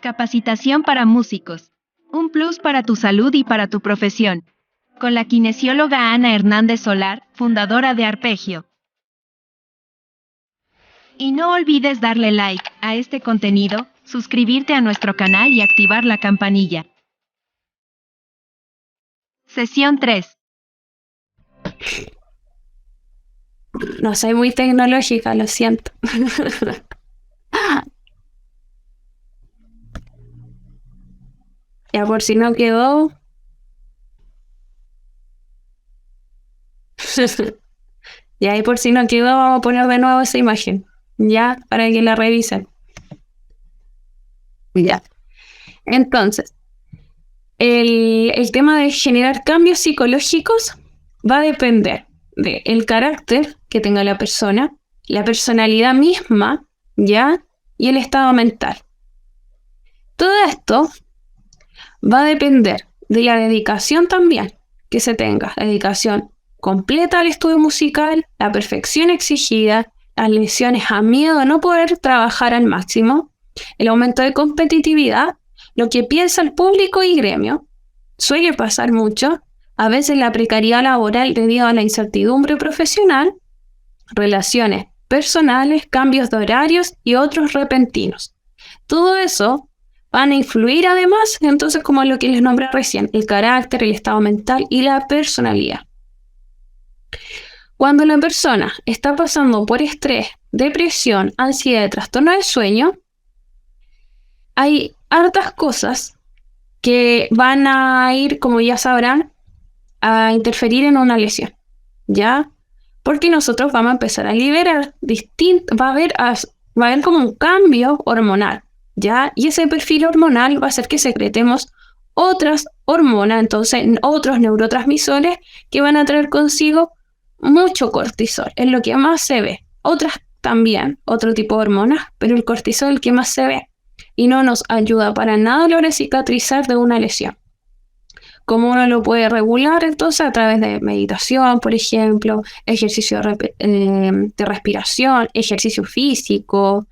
Capacitación para músicos. Un plus para tu salud y para tu profesión. Con la kinesióloga Ana Hernández Solar, fundadora de Arpegio. Y no olvides darle like a este contenido, suscribirte a nuestro canal y activar la campanilla. Sesión 3. No soy muy tecnológica, lo siento. Ya por si no quedó. Ya y por si no quedó, vamos a poner de nuevo esa imagen. Ya, para que la revisen. Ya. Entonces, el tema de generar cambios psicológicos va a depender del carácter que tenga la persona, la personalidad misma, ¿ya? Y el estado mental. Todo esto va a depender de la dedicación también que se tenga, la dedicación completa al estudio musical, la perfección exigida, las lesiones a miedo a no poder trabajar al máximo, el aumento de competitividad, lo que piensa el público y gremio. Suele pasar mucho, a veces la precariedad laboral debido a la incertidumbre profesional, relaciones personales, cambios de horarios y otros repentinos. Todo eso van a influir además, entonces, como lo que les nombré recién, el carácter, el estado mental y la personalidad. Cuando la persona está pasando por estrés, depresión, ansiedad, trastorno del sueño, hay hartas cosas que van a ir, como ya sabrán, a interferir en una lesión, ¿ya? Porque nosotros vamos a empezar a liberar va a haber como un cambio hormonal, ¿ya? Y ese perfil hormonal va a hacer que secretemos otras hormonas, entonces otros neurotransmisores que van a traer consigo mucho cortisol, es lo que más se ve. Otras también, otro tipo de hormonas, pero el cortisol es el que más se ve y no nos ayuda para nada a lograr cicatrizar de una lesión. ¿Cómo uno lo puede regular? Entonces, a través de meditación, por ejemplo, ejercicio de respiración, ejercicio físico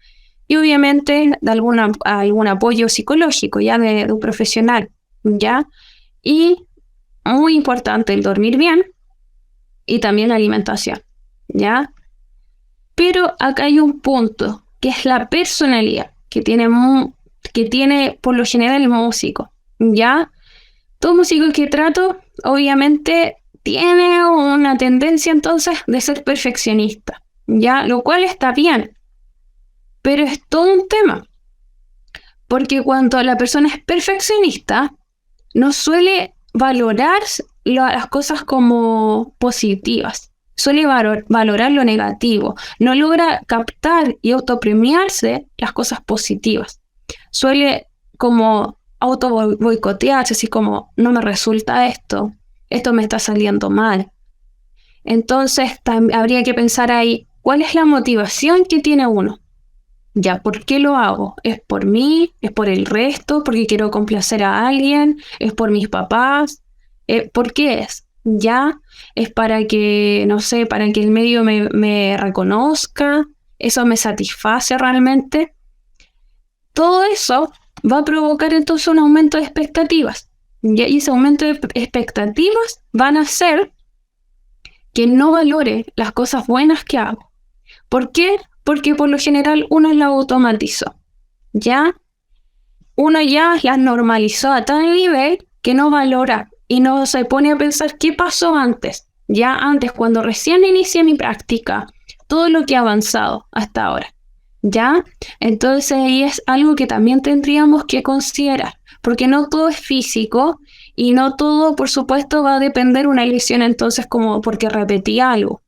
y obviamente de algún apoyo psicológico ya de un profesional, ¿ya? Y muy importante el dormir bien y también la alimentación, ¿ya? Pero acá hay un punto, que es la personalidad que tiene por lo general el músico, ¿ya? Todo músico que trato, obviamente, tiene una tendencia entonces de ser perfeccionista, ¿ya? Lo cual está bien, pero es todo un tema, porque cuando la persona es perfeccionista, no suele valorar las cosas como positivas, suele valorar lo negativo, no logra captar y autopremiarse las cosas positivas, suele como auto boicotearse, así como no me resulta esto me está saliendo mal. Entonces habría que pensar ahí, ¿cuál es la motivación que tiene uno? Ya, ¿por qué lo hago? ¿Es por mí? ¿Es por el resto? ¿Porque quiero complacer a alguien? ¿Es por mis papás? ¿Por qué es? ¿Ya? ¿Es para que, no sé, para que el medio me reconozca? ¿Eso me satisface realmente? Todo eso va a provocar entonces un aumento de expectativas. Y ese aumento de expectativas van a hacer que no valore las cosas buenas que hago. ¿Por qué? Porque por lo general uno las automatizó, ¿ya? Uno ya las normalizó a tal nivel que no valora y no se pone a pensar qué pasó antes. Ya antes, cuando recién inicié mi práctica, todo lo que ha avanzado hasta ahora, ¿ya? Entonces ahí es algo que también tendríamos que considerar, porque no todo es físico y no todo, por supuesto, va a depender una lesión entonces como porque repetí algo.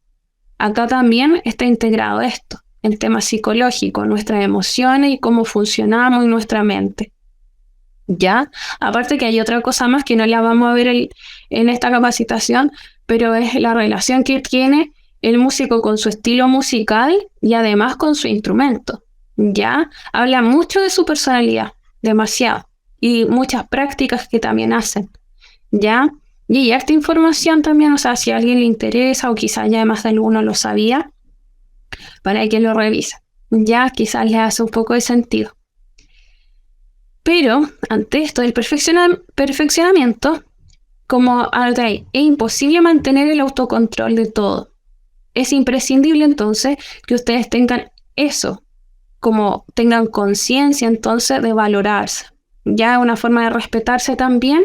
Acá también está integrado esto, el tema psicológico, nuestras emociones y cómo funcionamos en nuestra mente. ¿Ya? Aparte que hay otra cosa más que no la vamos a ver en esta capacitación, pero es la relación que tiene el músico con su estilo musical y además con su instrumento. ¿Ya? Habla mucho de su personalidad, demasiado, y muchas prácticas que también hacen. ¿Ya? Y esta información también, o sea, si a alguien le interesa o quizás ya más de alguno lo sabía, para que lo revise. Ya quizás le hace un poco de sentido. Pero ante esto del perfeccionamiento, como es imposible mantener el autocontrol de todo. Es imprescindible entonces que ustedes tengan eso, como tengan conciencia entonces de valorarse. Ya una forma de respetarse también,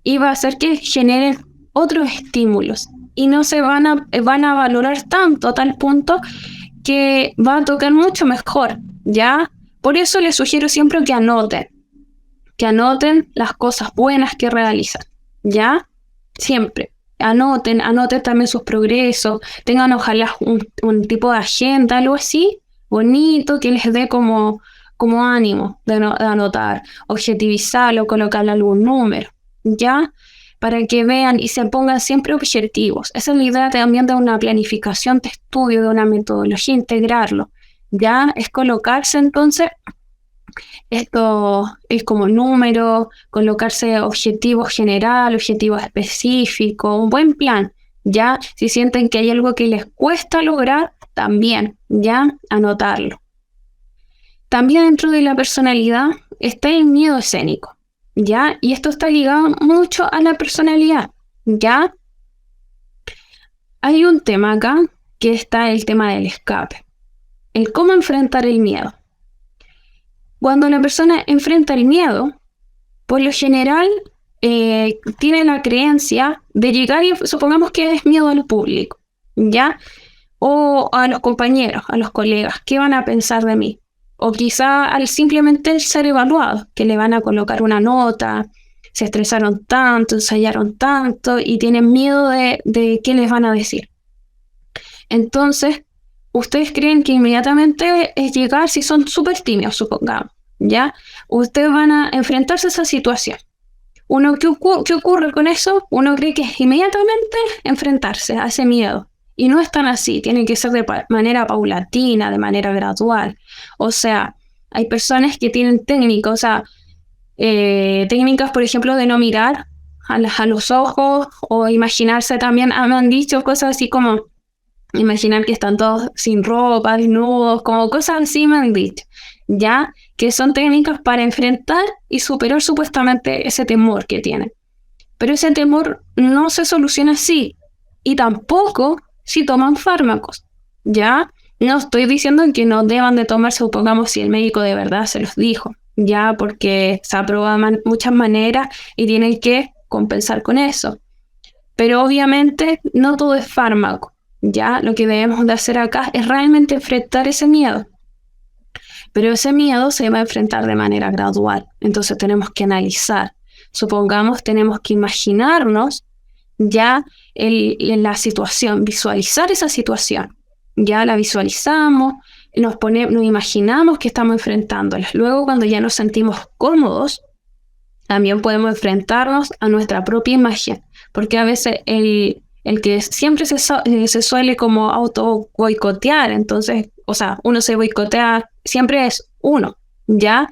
y va a hacer que generen otros estímulos y no se van a valorar tanto a tal punto que va a tocar mucho mejor, ¿ya? Por eso les sugiero siempre que anoten las cosas buenas que realizan, ¿ya? Siempre. Anoten también sus progresos, tengan ojalá un tipo de agenda, algo así, bonito, que les dé como ánimo de anotar, objetivizarlo, colocarle algún número, ¿ya? Para que vean y se pongan siempre objetivos. Esa es la idea también de una planificación de estudio, de una metodología, integrarlo, ¿ya? Es colocarse entonces, esto es como número, colocarse objetivos general, objetivos específicos, un buen plan, ¿ya? Si sienten que hay algo que les cuesta lograr, también, ¿ya? Anotarlo. También dentro de la personalidad está el miedo escénico, ¿ya? Y esto está ligado mucho a la personalidad, ¿ya? Hay un tema acá que está el tema del escape, el cómo enfrentar el miedo. Cuando la persona enfrenta el miedo, por lo general tiene la creencia de llegar y supongamos que es miedo al público, ¿ya? O a los compañeros, a los colegas, ¿qué van a pensar de mí? O quizá al simplemente ser evaluado, que le van a colocar una nota, se estresaron tanto, ensayaron tanto y tienen miedo de qué les van a decir. Entonces, ustedes creen que inmediatamente es llegar, si son súper tímidos, supongamos, ¿ya? Ustedes van a enfrentarse a esa situación. ¿Qué ocurre con eso? Uno cree que es inmediatamente enfrentarse a ese miedo. Y no es tan así, tiene que ser de manera paulatina, de manera gradual. O sea, hay personas que tienen técnicas, o sea, técnicas, por ejemplo, de no mirar a los ojos, o imaginarse también, me han dicho cosas así como imaginar que están todos sin ropa, desnudos, como cosas así me han dicho, ya, que son técnicas para enfrentar y superar supuestamente ese temor que tienen. Pero ese temor no se soluciona así, y tampoco si toman fármacos, ¿ya? No estoy diciendo que no deban de tomarse, supongamos, si el médico de verdad se los dijo, ¿ya? Porque se ha probado de muchas maneras y tienen que compensar con eso. Pero obviamente no todo es fármaco, ¿ya? Lo que debemos de hacer acá es realmente enfrentar ese miedo. Pero ese miedo se va a enfrentar de manera gradual, entonces tenemos que analizar. Supongamos, tenemos que imaginarnos ya la situación, visualizar esa situación. Ya la visualizamos, nos imaginamos que estamos enfrentándola. Luego, cuando ya nos sentimos cómodos, también podemos enfrentarnos a nuestra propia imagen, porque a veces el que siempre se suele como auto boicotear, entonces, o sea, uno se boicotea, siempre es uno, ¿ya?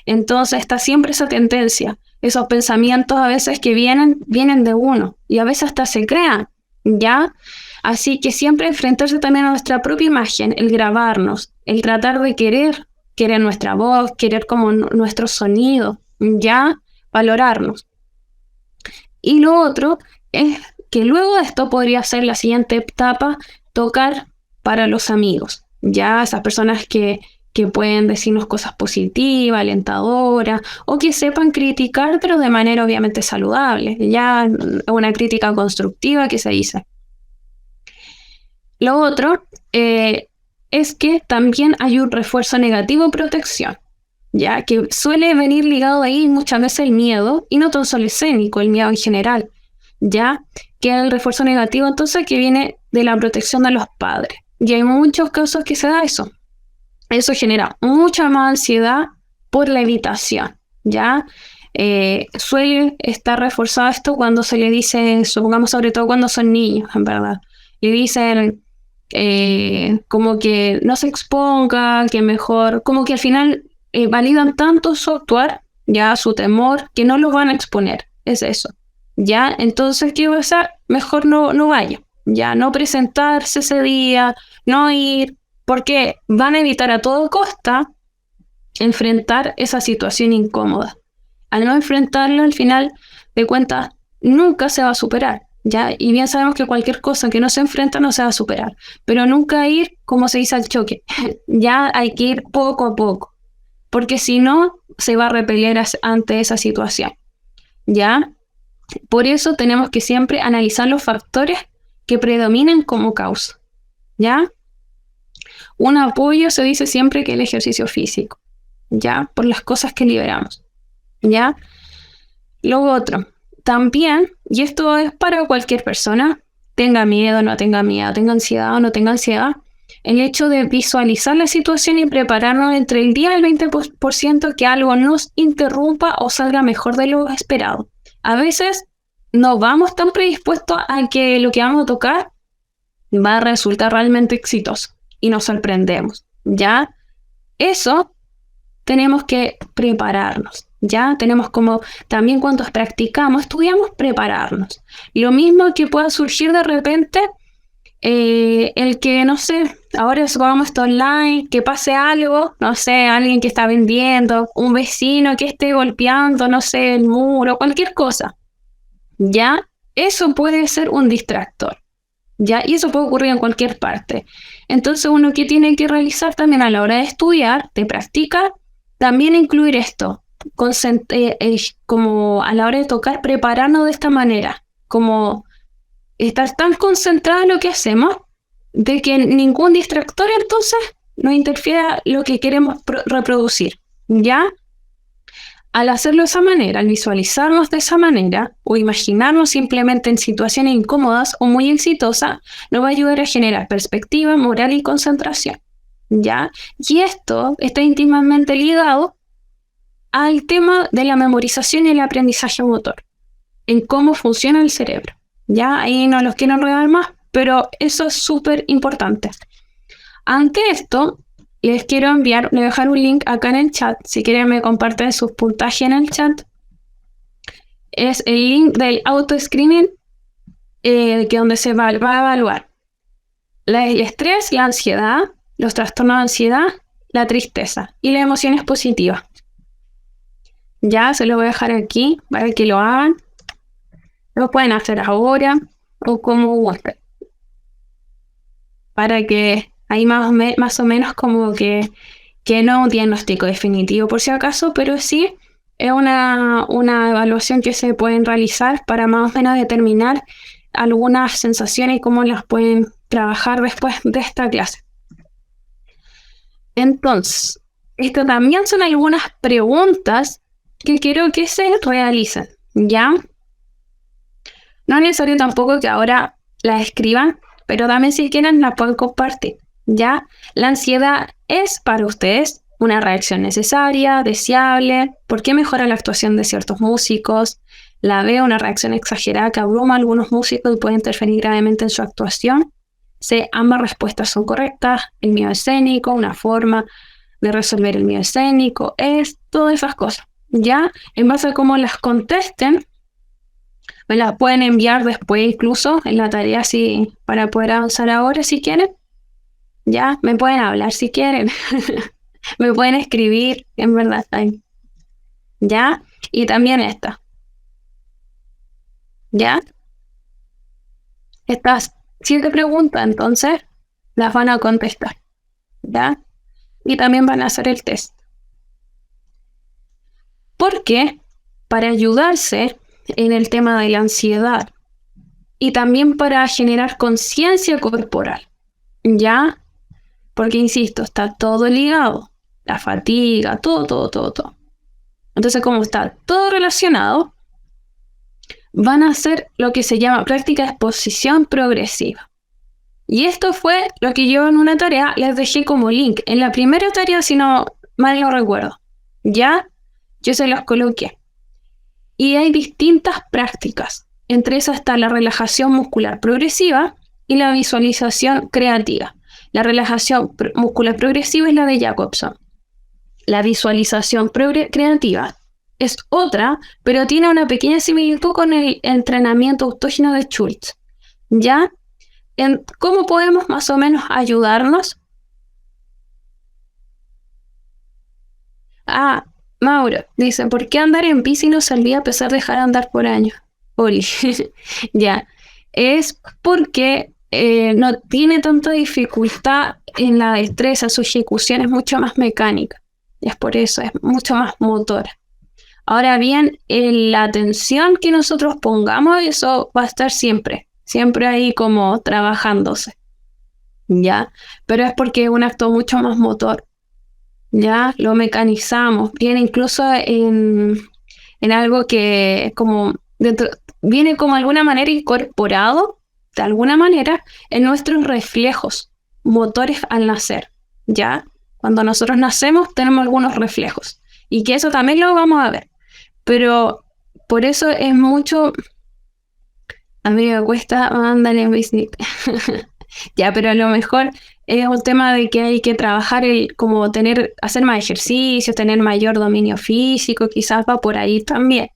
Entonces está siempre esa tendencia. Esos pensamientos a veces que vienen de uno y a veces hasta se crean, ¿ya? Así que siempre enfrentarse también a nuestra propia imagen, el grabarnos, el tratar de querer nuestra voz, querer como nuestro sonido, ¿ya? Valorarnos. Y lo otro es que luego de esto podría ser la siguiente etapa, tocar para los amigos, ¿ya? Esas personas que pueden decirnos cosas positivas, alentadoras, o que sepan criticar, pero de manera obviamente saludable, ya una crítica constructiva que se dice. Lo otro es que también hay un refuerzo negativo o protección, ya que suele venir ligado ahí muchas veces el miedo, y no tan solo escénico, el miedo en general, ya que el refuerzo negativo entonces que viene de la protección de los padres. Y hay muchos casos que se da eso. Eso genera mucha más ansiedad por la evitación, ¿ya? Suele estar reforzado esto cuando se le dice, supongamos sobre todo cuando son niños, en verdad. Le dicen como que no se exponga, que mejor, como que al final validan tanto su actuar, ya su temor, que no lo van a exponer, es eso, ¿ya? Entonces, ¿qué va a hacer? Mejor no vaya, ya no presentarse ese día, no ir, porque van a evitar a toda costa enfrentar esa situación incómoda. Al no enfrentarlo, al final de cuentas, nunca se va a superar, ¿ya? Y bien sabemos que cualquier cosa que no se enfrenta no se va a superar, pero nunca ir, como se dice, al choque. Ya hay que ir poco a poco, porque si no, se va a repeler ante esa situación, ¿ya? Por eso tenemos que siempre analizar los factores que predominen como causa, ¿ya? Un apoyo se dice siempre que el ejercicio físico, ¿ya? Por las cosas que liberamos, ¿ya? Lo otro, también, y esto es para cualquier persona, tenga miedo o no tenga miedo, tenga ansiedad o no tenga ansiedad, el hecho de visualizar la situación y prepararnos entre el 10 al 20% que algo nos interrumpa o salga mejor de lo esperado. A veces no vamos tan predispuestos a que lo que vamos a tocar va a resultar realmente exitoso y nos sorprendemos, ¿ya? Eso tenemos que prepararnos, ¿ya? Tenemos como también cuando practicamos, estudiamos, prepararnos. Lo mismo que pueda surgir de repente, el que, no sé, ahora subamos esto online, que pase algo, no sé, alguien que está vendiendo, un vecino que esté golpeando, no sé, el muro, cualquier cosa, ¿ya? Eso puede ser un distractor, ¿ya? Y eso puede ocurrir en cualquier parte. Entonces uno que tiene que realizar también a la hora de estudiar, de practicar, también incluir esto, como a la hora de tocar, prepararnos de esta manera, como estar tan concentrado en lo que hacemos, de que ningún distractor entonces nos interfiera lo que queremos reproducir, ¿ya? Al hacerlo de esa manera, al visualizarnos de esa manera o imaginarnos simplemente en situaciones incómodas o muy exitosas, nos va a ayudar a generar perspectiva, moral y concentración, ¿ya? Y esto está íntimamente ligado al tema de la memorización y el aprendizaje motor, en cómo funciona el cerebro, ¿ya? Ahí no los quiero enredar más, pero eso es súper importante. Ante esto, les quiero enviar, les voy a dejar un link acá en el chat, si quieren me comparten sus puntajes en el chat. Es el link del auto-screening, que donde se va a evaluar el estrés, la ansiedad, los trastornos de ansiedad, la tristeza y las emociones positivas. Ya se lo voy a dejar aquí para que lo hagan. Lo pueden hacer ahora o como gusten, para que hay más o menos como que no un diagnóstico definitivo por si acaso, pero sí es una evaluación que se pueden realizar para más o menos determinar algunas sensaciones y cómo las pueden trabajar después de esta clase. Entonces, estas también son algunas preguntas que quiero que se realicen, ¿ya? No es necesario tampoco que ahora las escriban, pero también si quieren las pueden compartir, ¿ya? La ansiedad es para ustedes una reacción necesaria, deseable. ¿Por qué mejora la actuación de ciertos músicos? La B, una reacción exagerada que abruma a algunos músicos y puede interferir gravemente en su actuación. C, ambas respuestas son correctas. El miedo escénico, una forma de resolver el miedo escénico, es todas esas cosas, ¿ya? En base a cómo las contesten, me las pueden enviar después incluso en la tarea para poder avanzar ahora si quieren. Ya, me pueden hablar si quieren. Me pueden escribir, en verdad. ¿Ya? Y también esta. ¿Ya? Estas 7 preguntas, entonces, las van a contestar. ¿Ya? Y también van a hacer el test. Porque para ayudarse en el tema de la ansiedad y también para generar conciencia corporal, ¿ya? Porque, insisto, está todo ligado. La fatiga, todo. Entonces, como está todo relacionado, van a hacer lo que se llama práctica de exposición progresiva. Y esto fue lo que yo en una tarea les dejé como link. En la primera tarea, si no mal no recuerdo, ya yo se los coloqué. Y hay distintas prácticas. Entre esas está la relajación muscular progresiva y la visualización creativa. La relajación muscular progresiva es la de Jacobson. La visualización creativa es otra, pero tiene una pequeña similitud con el entrenamiento autógeno de Schultz. ¿Ya? ¿Cómo podemos más o menos ayudarnos? Ah, Mauro, dice, ¿por qué andar en bici no se olvida a pesar de dejar de andar por años? Uri, ya. Es porque no tiene tanta dificultad en la destreza, su ejecución es mucho más mecánica. Y es por eso, es mucho más motora. Ahora bien, la atención que nosotros pongamos, eso va a estar siempre ahí como trabajándose, ¿ya? Pero es porque es un acto mucho más motor, ¿ya? Lo mecanizamos, viene incluso en algo que como viene como de alguna manera incorporado, de alguna manera, en nuestros reflejos motores al nacer, ¿ya? Cuando nosotros nacemos tenemos algunos reflejos, y que eso también lo vamos a ver. Pero por eso es mucho... A mí me cuesta andar en bici. Ya, pero a lo mejor es un tema de que hay que trabajar como hacer más ejercicios, tener mayor dominio físico, quizás va por ahí también.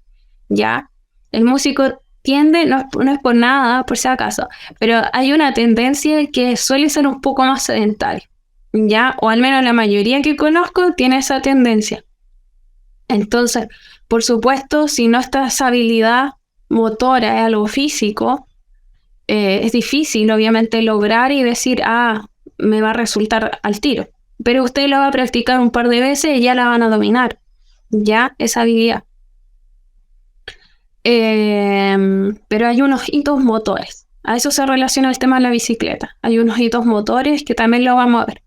Ya, el músico tiende, no es por nada, por si acaso, pero hay una tendencia que suele ser un poco más sedentaria. Ya, o al menos la mayoría que conozco tiene esa tendencia. Entonces, por supuesto, si no está esa habilidad motora, es algo físico, es difícil, obviamente, lograr y decir, me va a resultar al tiro. Pero usted lo va a practicar un par de veces y ya la van a dominar, ya esa habilidad. Pero hay unos hitos motores. A eso se relaciona el tema de la bicicleta. Hay unos hitos motores que también lo vamos a ver.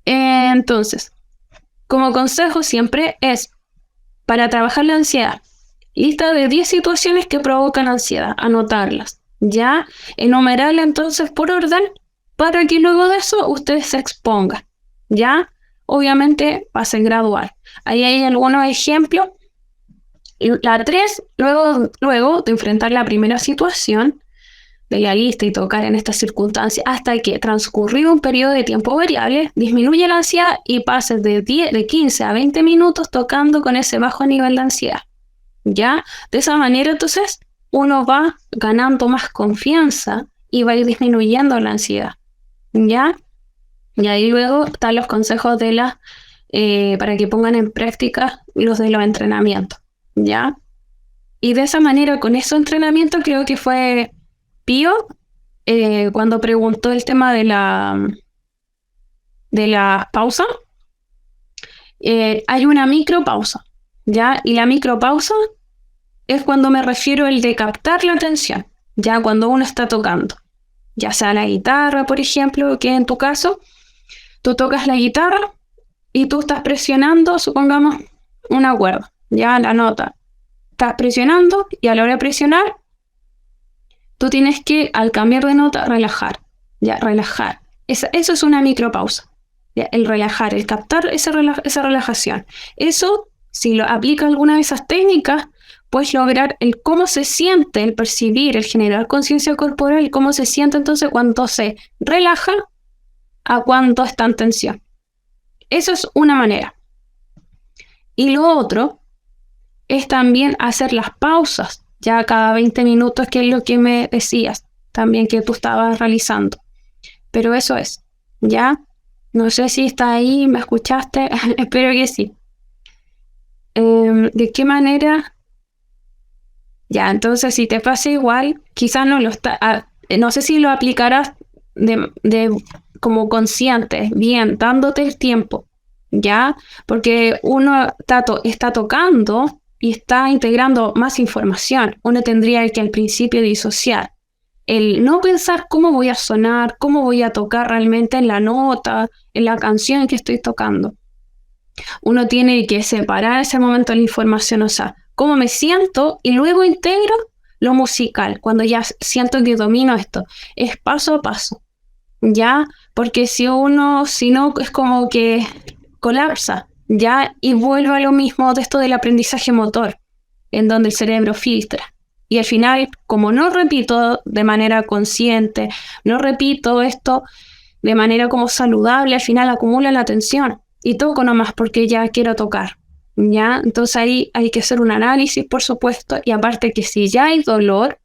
Entonces, como consejo siempre es, para trabajar la ansiedad, lista de 10 situaciones que provocan ansiedad, anotarlas, ya, enumerarla entonces por orden, para que luego de eso usted se exponga, ya, obviamente va a ser gradual. Ahí hay algunos ejemplos. La 3, luego de enfrentar la primera situación de la lista y tocar en estas circunstancias hasta que transcurrido un periodo de tiempo variable, disminuye la ansiedad y pases de 15 a 20 minutos tocando con ese bajo nivel de ansiedad. ¿Ya? De esa manera, entonces, uno va ganando más confianza y va a ir disminuyendo la ansiedad. ¿Ya? Y ahí luego están los consejos para que pongan en práctica los de los entrenamientos. ¿Ya? Y de esa manera, con ese entrenamiento, creo que fue Pío, cuando preguntó el tema de la pausa, hay una micropausa, ¿ya? Y la micropausa es cuando me refiero el de captar la atención, ya cuando uno está tocando, ya sea la guitarra, por ejemplo, que en tu caso, tú tocas la guitarra y tú estás presionando, supongamos, una cuerda, ya la nota, estás presionando y a la hora de presionar, tú tienes que, al cambiar de nota, relajar, ya, relajar. Eso es una micropausa, ya, el relajar, el captar esa relajación. Eso, si lo aplica alguna de esas técnicas, puedes lograr el cómo se siente, el percibir, el generar conciencia corporal, cómo se siente entonces cuando se relaja a cuando está en tensión. Eso es una manera. Y lo otro es también hacer las pausas, ya cada 20 minutos, que es lo que me decías también que tú estabas realizando. Pero eso es, ¿ya? No sé si está ahí, ¿me escuchaste? Espero que sí. ¿De qué manera? Ya, entonces si te pasa igual, quizás no sé si lo aplicarás como consciente, bien, dándote el tiempo, ¿ya? Porque uno está tocando y está integrando más información. Uno tendría que al principio disociar. El no pensar cómo voy a sonar, cómo voy a tocar realmente en la nota, en la canción que estoy tocando. Uno tiene que separar ese momento de la información, o sea, cómo me siento y luego integro lo musical, cuando ya siento que domino esto. Es paso a paso, ¿ya? Porque si no, es como que colapsa, ¿ya? Y vuelve a lo mismo de esto del aprendizaje motor, en donde el cerebro filtra. Y al final, como no repito de manera consciente, no repito esto de manera como saludable, al final acumula la atención y toco nomás porque ya quiero tocar, ¿ya? Entonces ahí hay que hacer un análisis, por supuesto, y aparte que si ya hay dolor,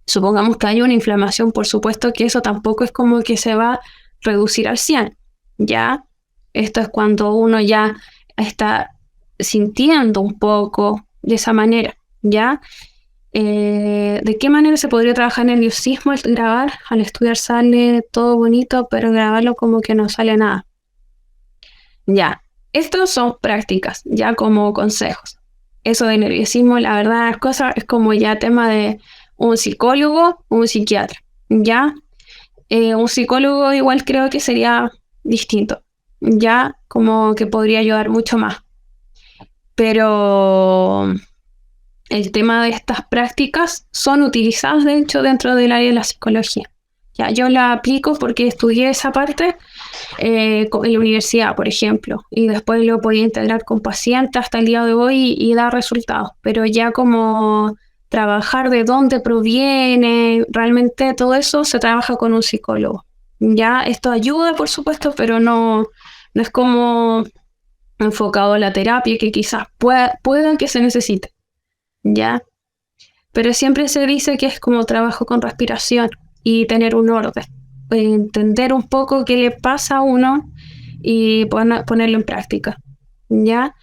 supongamos que hay una inflamación, por supuesto que eso tampoco es como que se va a reducir al 100, ¿ya? Esto es cuando uno ya está sintiendo un poco de esa manera, ¿ya? ¿De qué manera se podría trabajar en el nerviosismo? El grabar, al estudiar sale todo bonito, pero grabarlo como que no sale nada. Ya, estos son prácticas, ya como consejos. Eso de nerviosismo, la verdad, las cosas es como ya tema de un psicólogo o un psiquiatra, ¿ya? Un psicólogo igual creo que sería distinto, ya como que podría ayudar mucho más. Pero el tema de estas prácticas son utilizadas, de hecho, dentro del área de la psicología. Ya, yo la aplico porque estudié esa parte en la universidad, por ejemplo, y después lo podía integrar con pacientes hasta el día de hoy y dar resultados. Pero ya como trabajar de dónde proviene, realmente todo eso se trabaja con un psicólogo. Ya, esto ayuda, por supuesto, pero no es como enfocado a la terapia que quizás pueda que se necesite. ¿Ya? Pero siempre se dice que es como trabajo con respiración y tener un orden, entender un poco qué le pasa a uno y ponerlo en práctica, ¿ya?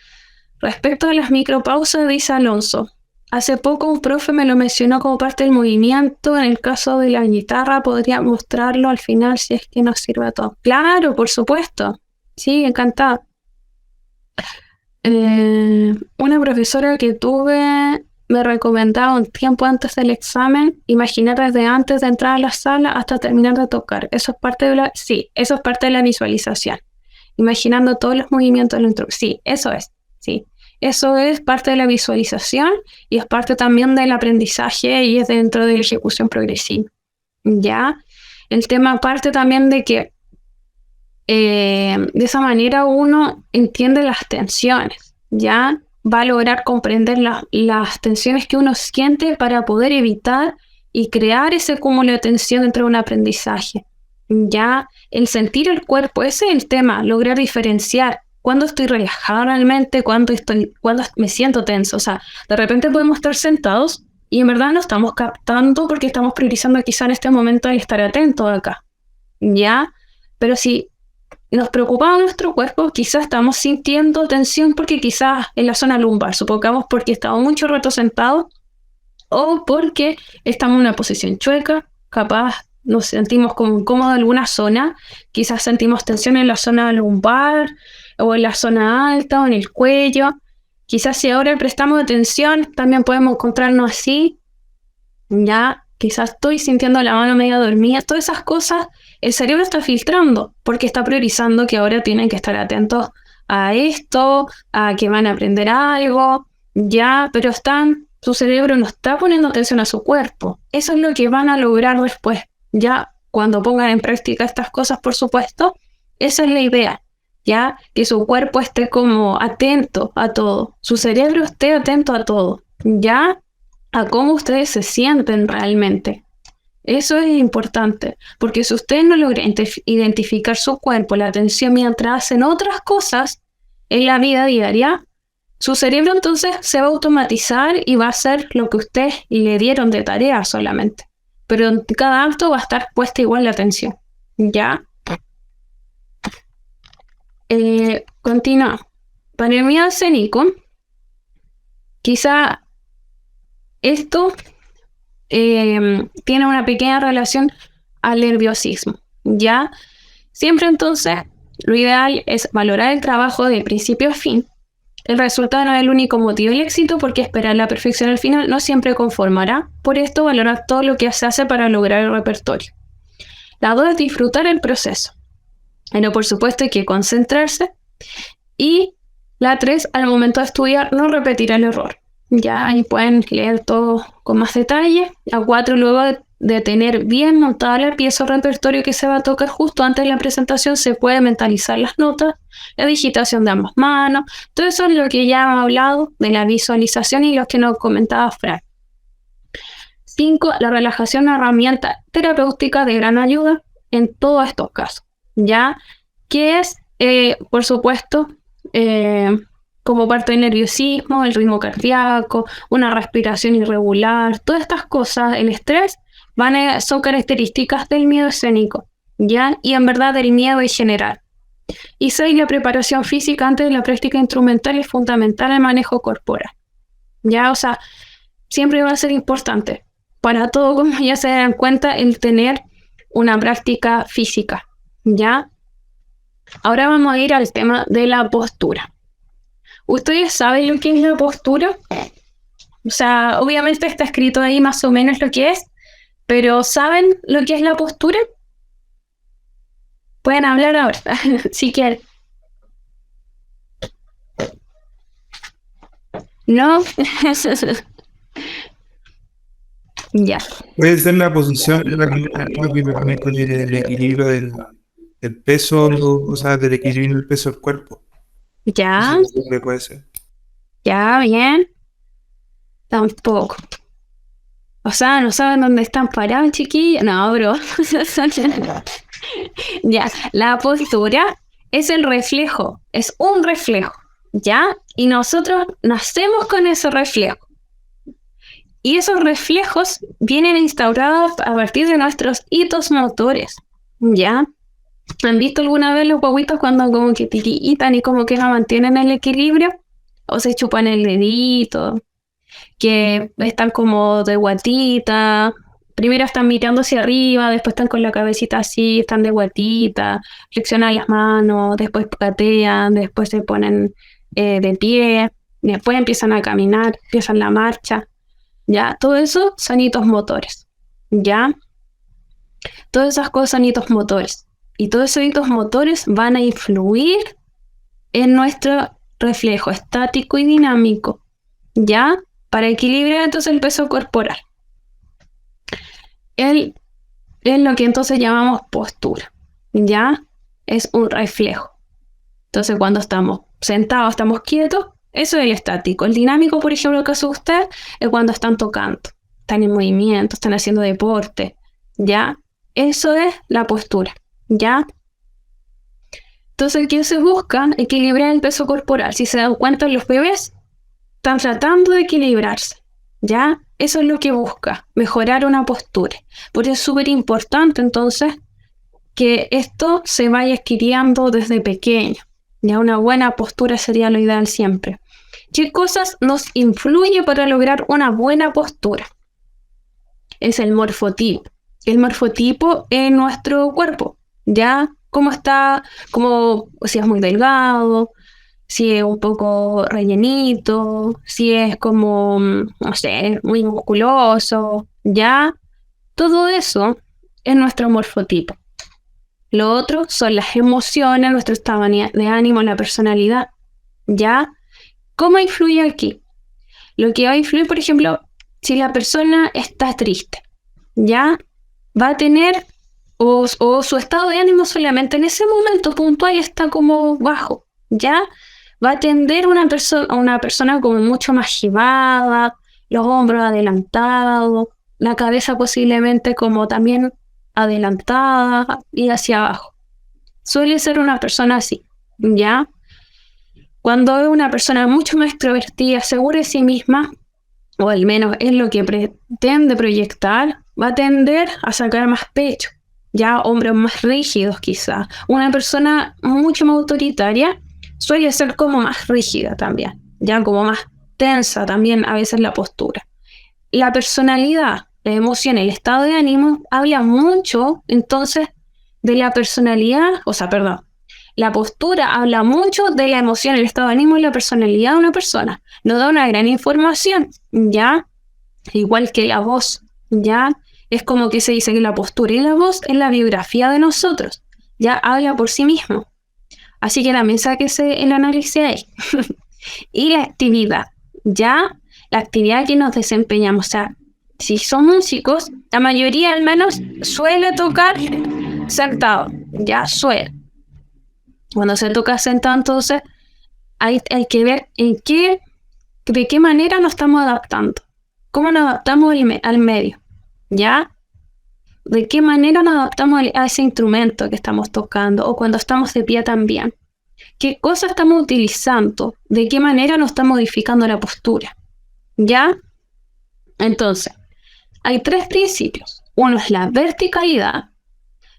Respecto a las micropausas, dice Alonso, hace poco un profe me lo mencionó como parte del movimiento. En el caso de la guitarra podría mostrarlo al final si es que nos sirve a todos. Claro, por supuesto, sí, encantada. Una profesora que tuve me recomendaba un tiempo antes del examen, imaginar desde antes de entrar a la sala hasta terminar de tocar. Eso es parte de eso es parte de la visualización. Imaginando todos los movimientos del instrumento. Sí, eso es. Sí, eso es parte de la visualización y es parte también del aprendizaje y es dentro de la ejecución progresiva. ¿Ya? El tema parte también de que de esa manera uno entiende las tensiones, ¿ya? Va a lograr comprender las tensiones que uno siente para poder evitar y crear ese cúmulo de tensión dentro de un aprendizaje, ¿ya? El sentir el cuerpo, ese es el tema, lograr diferenciar cuándo estoy relajado realmente, cuándo me siento tenso. O sea, de repente podemos estar sentados y en verdad no estamos captando porque estamos priorizando quizá en este momento el estar atento acá, ¿ya? Pero si nos preocupamos nuestro cuerpo, quizás estamos sintiendo tensión porque quizás en la zona lumbar, supongamos porque estamos mucho rato sentados o porque estamos en una posición chueca, capaz nos sentimos como incómodos en alguna zona, quizás sentimos tensión en la zona lumbar o en la zona alta o en el cuello. Quizás si ahora prestamos atención también podemos encontrarnos así, ya quizás estoy sintiendo la mano media dormida, todas esas cosas el cerebro está filtrando porque está priorizando que ahora tienen que estar atentos a esto, a que van a aprender algo, ya, pero su cerebro no está poniendo atención a su cuerpo. Eso es lo que van a lograr después, ya cuando pongan en práctica estas cosas, por supuesto. Esa es la idea, ya, que su cuerpo esté como atento a todo, su cerebro esté atento a todo, ya, a cómo ustedes se sienten realmente. Eso es importante, porque si ustedes no logran identificar su cuerpo, la atención mientras hacen otras cosas en la vida diaria, su cerebro entonces se va a automatizar y va a hacer lo que ustedes le dieron de tarea solamente. Pero en cada acto va a estar puesta igual la atención, ¿ya? Continúa. Para el miedo escénico, quizá esto tiene una pequeña relación al nerviosismo, ¿ya? Siempre entonces lo ideal es valorar el trabajo de principio a fin. El resultado no es el único motivo del éxito porque esperar la perfección al final no siempre conformará. Por esto valorar todo lo que se hace para lograr el repertorio. La 2 es disfrutar el proceso. Pero por supuesto hay que concentrarse. Y la 3, al momento de estudiar, no repetir el error. Ya ahí pueden leer todo con más detalle. La 4, luego de tener bien montada la pieza o repertorio que se va a tocar justo antes de la presentación, se puede mentalizar las notas, la digitación de ambas manos. Todo eso es lo que ya hemos hablado de la visualización y lo que nos comentaba Fran. 5, la relajación, una herramienta terapéutica de gran ayuda en todos estos casos, ¿ya? Que es, por supuesto, como parte del nerviosismo, el ritmo cardíaco, una respiración irregular, todas estas cosas, el estrés, son características del miedo escénico, ¿ya? Y en verdad del miedo en general, Y 6, la preparación física antes de la práctica instrumental es fundamental el manejo corporal. Ya, o sea, siempre va a ser importante para todo, como ya se dan cuenta, el tener una práctica física. Ya, ahora vamos a ir al tema de la postura. ¿Ustedes saben lo que es la postura? O sea, obviamente está escrito ahí más o menos lo que es, pero ¿saben lo que es la postura? Pueden hablar ahora, si quieren. ¿No? Ya. Puede ser la posición lo que permite el equilibrio del peso, o sea, del equilibrio del peso del cuerpo. Ya, Eso siempre puede ser. ya, bien. Tampoco. O sea, ¿no saben dónde están parados, chiquillos? No, bro. Ya, la postura es el reflejo, es un reflejo, ¿ya? Y nosotros nacemos con ese reflejo. Y esos reflejos vienen instaurados a partir de nuestros hitos motores, ¿ya? ¿Han visto alguna vez los guaguitos cuando como que tiritan y como que no mantienen el equilibrio? O se chupan el dedito, que están como de guatita, primero están mirando hacia arriba, después están con la cabecita así, están de guatita, flexionan las manos, después patean, después se ponen de pie, después empiezan a caminar, empiezan la marcha, ¿ya? Todo eso son hitos motores, ¿ya? Todas esas cosas son hitos motores. Y todos esos hitos motores van a influir en nuestro reflejo estático y dinámico, ¿ya? Para equilibrar entonces el peso corporal. Es lo que entonces llamamos postura, ¿ya? Es un reflejo. Entonces cuando estamos sentados, estamos quietos, eso es el estático. El dinámico, por ejemplo, que hace usted, es cuando están tocando, están en movimiento, están haciendo deporte, ¿ya? Eso es la postura, ¿ya? Entonces, ¿qué se busca? Equilibrar el peso corporal. Si se dan cuenta, los bebés están tratando de equilibrarse, ¿ya? Eso es lo que busca, mejorar una postura. Por eso es súper importante, entonces, que esto se vaya adquiriendo desde pequeño. Ya una buena postura sería lo ideal siempre. ¿Qué cosas nos influye para lograr una buena postura? Es el morfotipo. El morfotipo en nuestro cuerpo, ¿ya? Cómo está, como si es muy delgado, si es un poco rellenito, si es como, no sé, muy musculoso, ¿ya? Todo eso es nuestro morfotipo. Lo otro son las emociones, nuestro estado de ánimo, la personalidad, ¿ya? ¿Cómo influye aquí? Lo que va a influir, por ejemplo, si la persona está triste, ¿ya? Va a tener, o su estado de ánimo solamente en ese momento puntual está como bajo, ¿ya? Va a tender a una persona como mucho más llevada, los hombros adelantados, la cabeza posiblemente como también adelantada y hacia abajo. Suele ser una persona así, ¿ya? Cuando es una persona mucho más extrovertida, segura de sí misma, o al menos es lo que pretende proyectar, va a tender a sacar más pecho, ya hombros más rígidos quizá. Una persona mucho más autoritaria suele ser como más rígida también, ya como más tensa también a veces la postura. La personalidad, la emoción, el estado de ánimo habla mucho entonces de la personalidad, la postura habla mucho de la emoción, el estado de ánimo y la personalidad de una persona. Nos da una gran información, ¿ya? Igual que la voz, ¿ya? Es como que se dice que la postura y la voz es la biografía de nosotros, ya habla por sí mismo. Así que también sáquese el análisis ahí. Y la actividad, ¿ya? La actividad que nos desempeñamos, o sea, si son músicos, la mayoría al menos suele tocar sentado, ya suele. Cuando se toca sentado, entonces hay que ver de qué manera nos estamos adaptando. ¿Cómo nos adaptamos al medio? ¿Ya? ¿De qué manera nos adaptamos a ese instrumento que estamos tocando? O cuando estamos de pie también. ¿Qué cosas estamos utilizando? ¿De qué manera nos está modificando la postura? ¿Ya? Entonces, hay 3 principios. Uno es la verticalidad,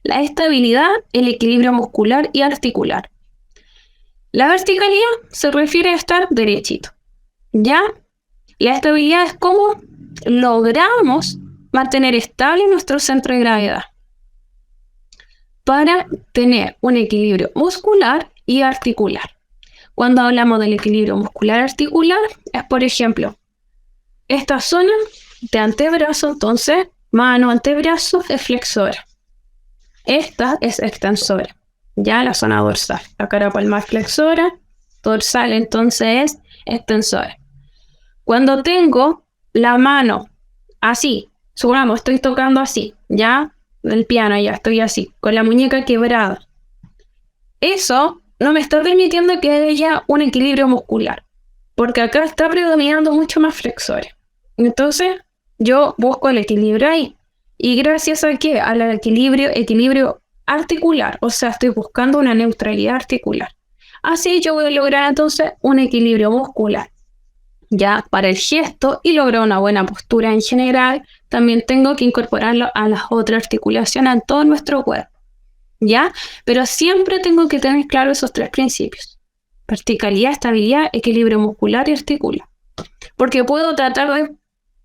la estabilidad, el equilibrio muscular y articular. La verticalidad se refiere a estar derechito, ¿ya? La estabilidad es cómo logramos mantener estable nuestro centro de gravedad para tener un equilibrio muscular y articular. Cuando hablamos del equilibrio muscular-articular, es, por ejemplo, esta zona de antebrazo, entonces, mano, antebrazo es flexora. Esta es extensora. Ya la zona dorsal. La cara palmar flexora, dorsal entonces es extensora. Cuando tengo la mano así, supongamos, estoy tocando así, ya, el piano, ya estoy así, con la muñeca quebrada. Eso no me está permitiendo que haya un equilibrio muscular, porque acá está predominando mucho más flexora. Entonces, yo busco el equilibrio ahí. Y gracias a qué? Al equilibrio articular, o sea, estoy buscando una neutralidad articular. Así yo voy a lograr entonces un equilibrio muscular. Ya para el gesto y lograr una buena postura en general, también tengo que incorporarlo a las otras articulaciones en todo nuestro cuerpo. ¿Ya? Pero siempre tengo que tener claro esos tres principios: verticalidad, estabilidad, equilibrio muscular y articular. Porque puedo tratar de,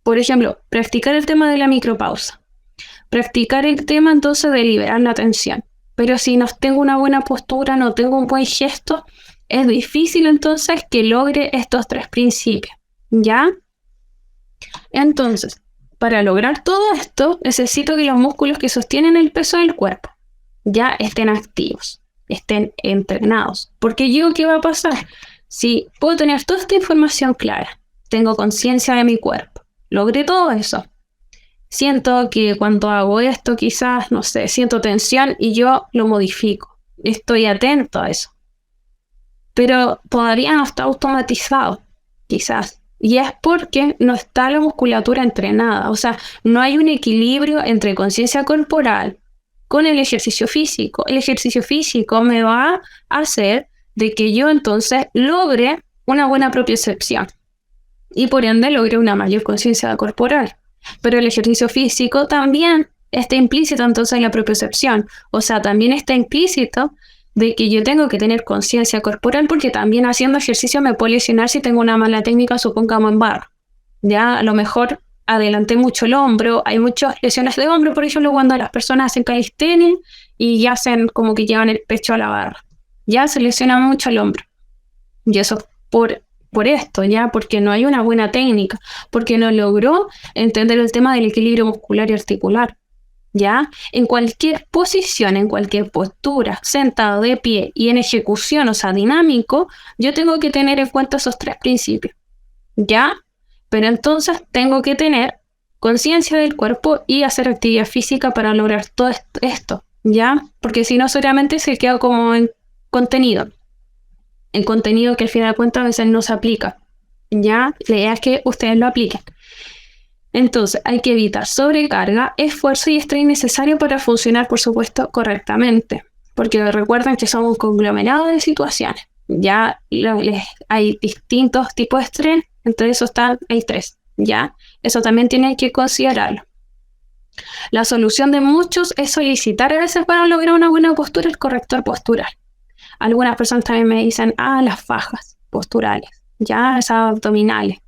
por ejemplo, practicar el tema de la micropausa, practicar el tema entonces de liberar la tensión. Pero si no tengo una buena postura, no tengo un buen gesto, es difícil entonces que logre estos tres principios. ¿Ya? Entonces, para lograr todo esto, necesito que los músculos que sostienen el peso del cuerpo ya estén activos, estén entrenados. Porque yo, ¿qué va a pasar? Si puedo tener toda esta información clara, tengo conciencia de mi cuerpo, logré todo eso, siento que cuando hago esto quizás, no sé, siento tensión y yo lo modifico, estoy atento a eso, pero todavía no está automatizado, quizás. Y es porque no está la musculatura entrenada, o sea, no hay un equilibrio entre conciencia corporal con el ejercicio físico. El ejercicio físico me va a hacer de que yo entonces logre una buena propiocepción y por ende logre una mayor conciencia corporal. Pero el ejercicio físico también está implícito entonces en la propiocepción, o sea, también está implícito de que yo tengo que tener conciencia corporal, porque también haciendo ejercicio me puedo lesionar si tengo una mala técnica, supongamos en barra. Ya a lo mejor adelanté mucho el hombro, hay muchas lesiones de hombro, por ejemplo, cuando las personas hacen calistenia y hacen como que llevan el pecho a la barra. Ya se lesiona mucho el hombro. Y eso por esto, ya, porque no hay una buena técnica, porque no logró entender el tema del equilibrio muscular y articular. ¿Ya? En cualquier posición, en cualquier postura, sentado, de pie y en ejecución, o sea, dinámico, yo tengo que tener en cuenta esos tres principios, ¿ya? Pero entonces tengo que tener conciencia del cuerpo y hacer actividad física para lograr todo esto, ¿ya? Porque si no, solamente se queda como en contenido que al final de cuentas a veces no se aplica, ¿ya? La idea es que ustedes lo apliquen. Entonces, hay que evitar sobrecarga, esfuerzo y estrés innecesario para funcionar, por supuesto, correctamente. Porque recuerden que somos un conglomerado de situaciones. Ya hay distintos tipos de estrés, entre esos hay tres. ¿Ya? Eso también tienen que considerarlo. La solución de muchos es solicitar a veces para lograr una buena postura el corrector postural. Algunas personas también me dicen, las fajas posturales, ya, esas abdominales.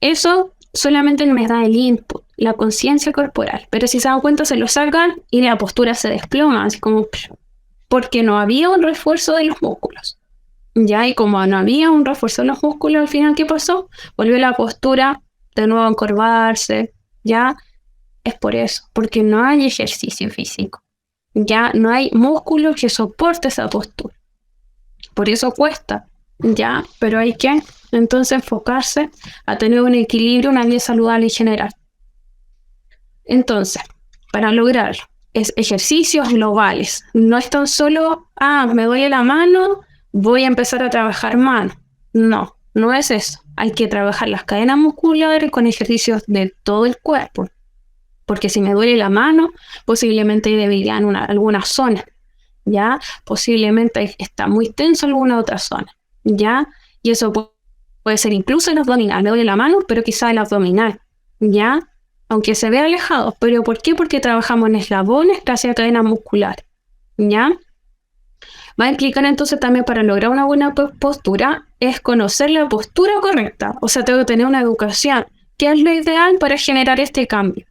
Eso solamente me da el input, la conciencia corporal, pero si se dan cuenta se lo sacan y la postura se desploma, así como porque no había un refuerzo de los músculos. Ya, y como no había un refuerzo de los músculos, al final, ¿qué pasó? Volvió la postura de nuevo a encorvarse, ya, es por eso, porque no hay ejercicio físico, ya, no hay músculo que soporte esa postura, por eso cuesta, ya, pero hay que entonces enfocarse a tener un equilibrio, una vida saludable en general. Entonces, para lograrlo, es ejercicios globales. No es tan solo, me duele la mano, voy a empezar a trabajar mano. No, no es eso. Hay que trabajar las cadenas musculares con ejercicios de todo el cuerpo. Porque si me duele la mano, posiblemente hay debilidad en alguna zona. ¿Ya? Posiblemente está muy tenso alguna otra zona. ¿Ya? Y eso puede ser incluso el abdominal. Me duele la mano, pero quizá el abdominal, ¿ya? Aunque se vea alejado. ¿Pero por qué? Porque trabajamos en eslabones gracias a cadenas musculares, ¿ya? Va a implicar entonces también para lograr una buena postura, es conocer la postura correcta. O sea, tengo que tener una educación. ¿Qué es lo ideal para generar este cambio?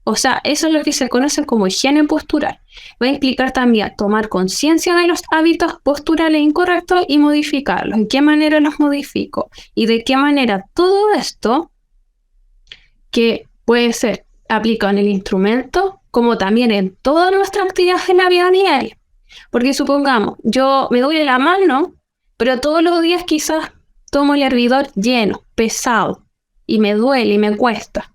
O sea, eso es lo que se conoce como higiene postural. Va a implicar también tomar conciencia de los hábitos posturales incorrectos y modificarlos. ¿En qué manera los modifico? Y de qué manera todo esto, que puede ser aplicado en el instrumento, como también en todas nuestras actividades en la vida diaria. Porque supongamos, yo me duele la mano, pero todos los días quizás tomo el hervidor lleno, pesado, y me duele y me cuesta.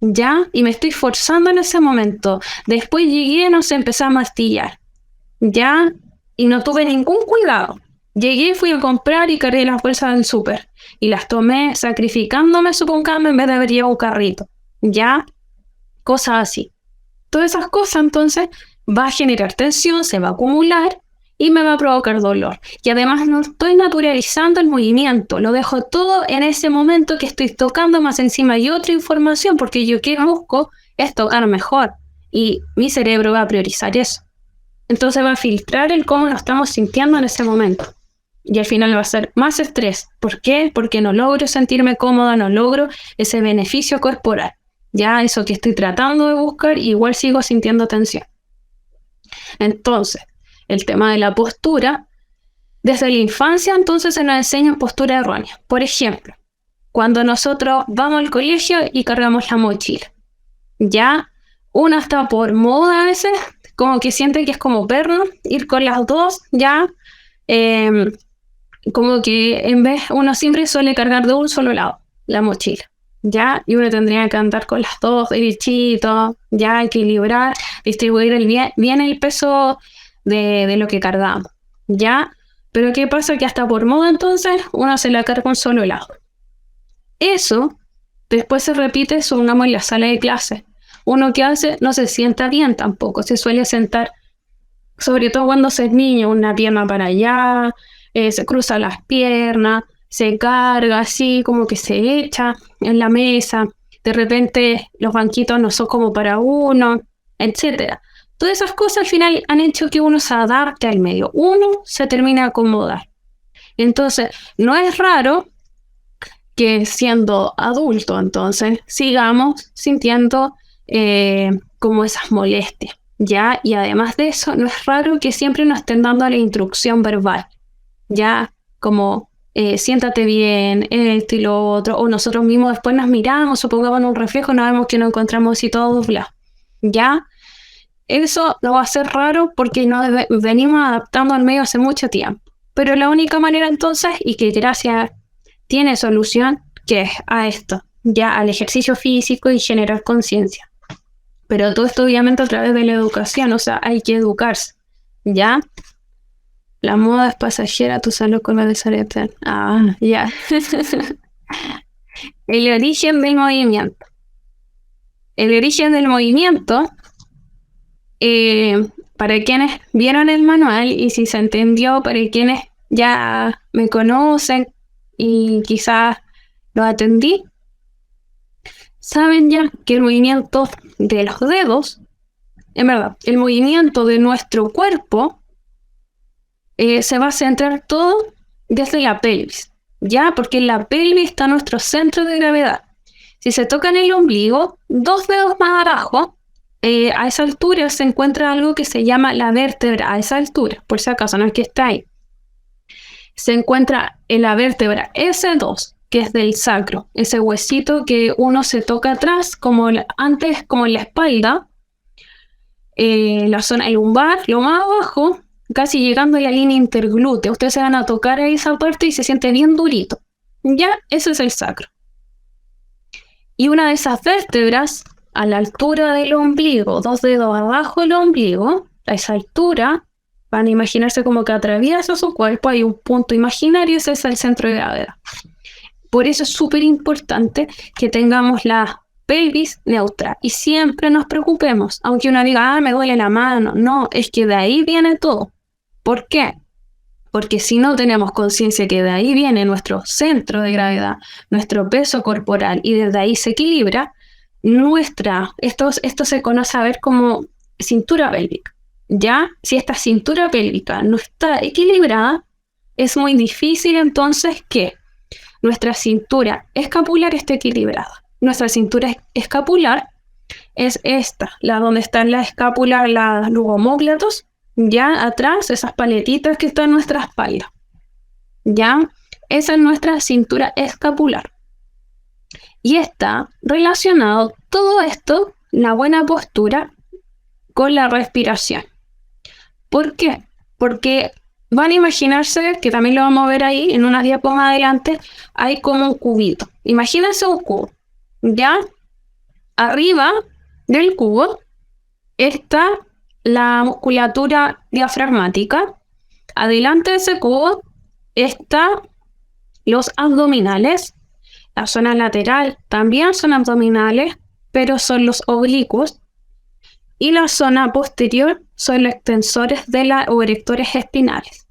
¿Ya? Y me estoy forzando en ese momento. Después llegué, no sé, empecé a martillar. ¿Ya? Y no tuve ningún cuidado. Llegué, fui a comprar y cargué las bolsas del súper. Y las tomé sacrificándome, supongamos, en vez de haber llevado un carrito. ¿Ya? Cosas así. Todas esas cosas, entonces, va a generar tensión, se va a acumular y me va a provocar dolor. Y además no estoy naturalizando el movimiento, lo dejo todo en ese momento que estoy tocando, más encima hay otra información, porque yo que busco es tocar mejor y mi cerebro va a priorizar eso. Entonces va a filtrar el cómo nos estamos sintiendo en ese momento. Y al final va a ser más estrés. ¿Por qué? Porque no logro sentirme cómoda, no logro ese beneficio corporal. Ya eso que estoy tratando de buscar, igual sigo sintiendo tensión. Entonces, el tema de la postura, desde la infancia entonces se nos enseña postura errónea. Por ejemplo, cuando nosotros vamos al colegio y cargamos la mochila, ya una está por moda a veces, como que siente que es como perno, ir con las dos, ya, como que en vez uno siempre suele cargar de un solo lado la mochila, ya, y uno tendría que andar con las dos derechito, ya, equilibrar, distribuir bien el peso de lo que cargamos, ¿ya? Pero ¿qué pasa? Que hasta por moda entonces uno se la carga un solo lado. Eso después se repite, supongamos, en la sala de clase. Uno que hace no se sienta bien tampoco, se suele sentar, sobre todo cuando se es niño, una pierna para allá, se cruza las piernas, se carga así, como que se echa en la mesa, de repente los banquitos no son como para uno, etcétera. Todas esas cosas al final han hecho que uno se adapte al medio. Uno se termina de acomodar. Entonces, no es raro que siendo adulto, entonces, sigamos sintiendo como esas molestias, ¿ya? Y además de eso, no es raro que siempre nos estén dando la instrucción verbal, ¿ya? Como, siéntate bien, esto y lo otro. O nosotros mismos después nos miramos, supongamos en un reflejo, nos vemos que nos encontramos así todo doblado, ¿ya? Eso no va a ser raro porque nos venimos adaptando al medio hace mucho tiempo. Pero la única manera entonces, y que gracias tiene solución, que es a esto, ya al ejercicio físico y generar conciencia. Pero todo esto obviamente a través de la educación, o sea, hay que educarse, ¿ya? La moda es pasajera, tu salud con la de ser eterna. Ah, ya. El origen del movimiento. El origen del movimiento, para quienes vieron el manual y si se entendió, para quienes ya me conocen y quizás lo atendí, saben ya que el movimiento de los dedos, en verdad, el movimiento de nuestro cuerpo se va a centrar todo desde la pelvis, ya, porque en la pelvis está nuestro centro de gravedad. Si se toca en el ombligo, 2 dedos más abajo, a esa altura se encuentra algo que se llama la vértebra, a esa altura, por si acaso no es que está ahí. Se encuentra en la vértebra S2, que es del sacro, ese huesito que uno se toca atrás, como antes, como en la espalda, la zona lumbar, lo más abajo, casi llegando a la línea interglútea. Ustedes se van a tocar ahí esa parte y se siente bien durito. Ya, ese es el sacro. Y una de esas vértebras, a la altura del ombligo, 2 dedos abajo del ombligo, a esa altura, van a imaginarse como que atraviesa su cuerpo, hay un punto imaginario, ese es el centro de gravedad. Por eso es súper importante que tengamos la pelvis neutra y siempre nos preocupemos, aunque uno diga, me duele la mano, no, es que de ahí viene todo. ¿Por qué? Porque si no tenemos conciencia que de ahí viene nuestro centro de gravedad, nuestro peso corporal y desde ahí se equilibra, esto se conoce a ver como cintura pélvica, Ya, si esta cintura pélvica no está equilibrada, es muy difícil entonces que nuestra cintura escapular esté equilibrada. Nuestra cintura escapular es esta, la donde está la escápula, los omóplatos, ya atrás, esas paletitas que están en nuestra espalda. Ya, esa es nuestra cintura escapular. Y está relacionado todo esto, la buena postura, con la respiración. ¿Por qué? Porque van a imaginarse, que también lo vamos a ver ahí, en unas diapositivas más adelante, hay como un cubito. Imagínense un cubo, ¿ya? Arriba del cubo está la musculatura diafragmática. Adelante de ese cubo están los abdominales. La zona lateral también son abdominales, pero son los oblicuos. Y la zona posterior son los extensores o erectores espinales.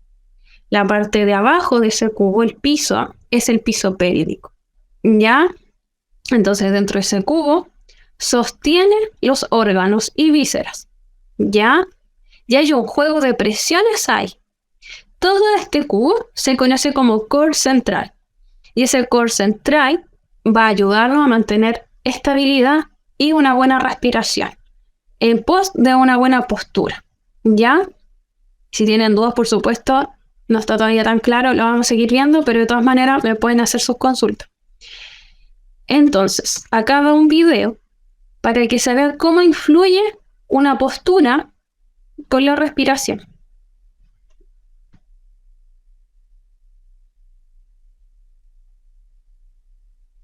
La parte de abajo de ese cubo, el piso, es el piso pélvico. ¿Ya? Entonces, dentro de ese cubo sostiene los órganos y vísceras. ¿Ya? Y hay un juego de presiones ahí. Todo este cubo se conoce como core central. Y ese core central va a ayudarnos a mantener estabilidad y una buena respiración en pos de una buena postura. ¿Ya? Si tienen dudas, por supuesto, no está todavía tan claro, lo vamos a seguir viendo, pero de todas maneras me pueden hacer sus consultas. Entonces, acá va un video para que se vea cómo influye una postura con la respiración.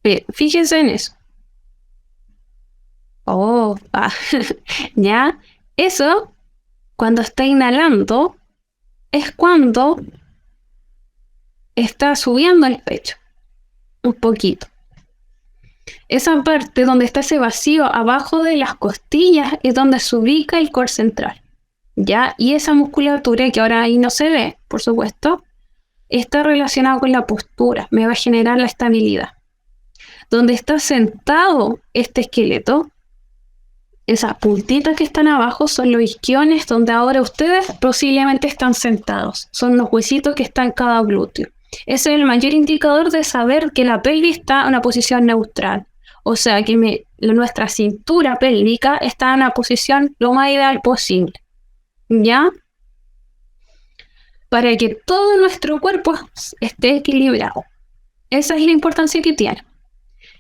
Bien, fíjense en eso. ¿Ya? Eso, cuando está inhalando, es cuando está subiendo el pecho un poquito. Esa parte donde está ese vacío abajo de las costillas es donde se ubica el core central. ¿Ya? Y esa musculatura, que ahora ahí no se ve, por supuesto, está relacionada con la postura, me va a generar la estabilidad. Donde está sentado este esqueleto, esas puntitas que están abajo son los isquiones, donde ahora ustedes posiblemente están sentados. Son los huesitos que están en cada glúteo. Ese es el mayor indicador de saber que la pelvis está en una posición neutral. O sea, que nuestra cintura pélvica está en una posición lo más ideal posible. ¿Ya? Para que todo nuestro cuerpo esté equilibrado. Esa es la importancia que tiene.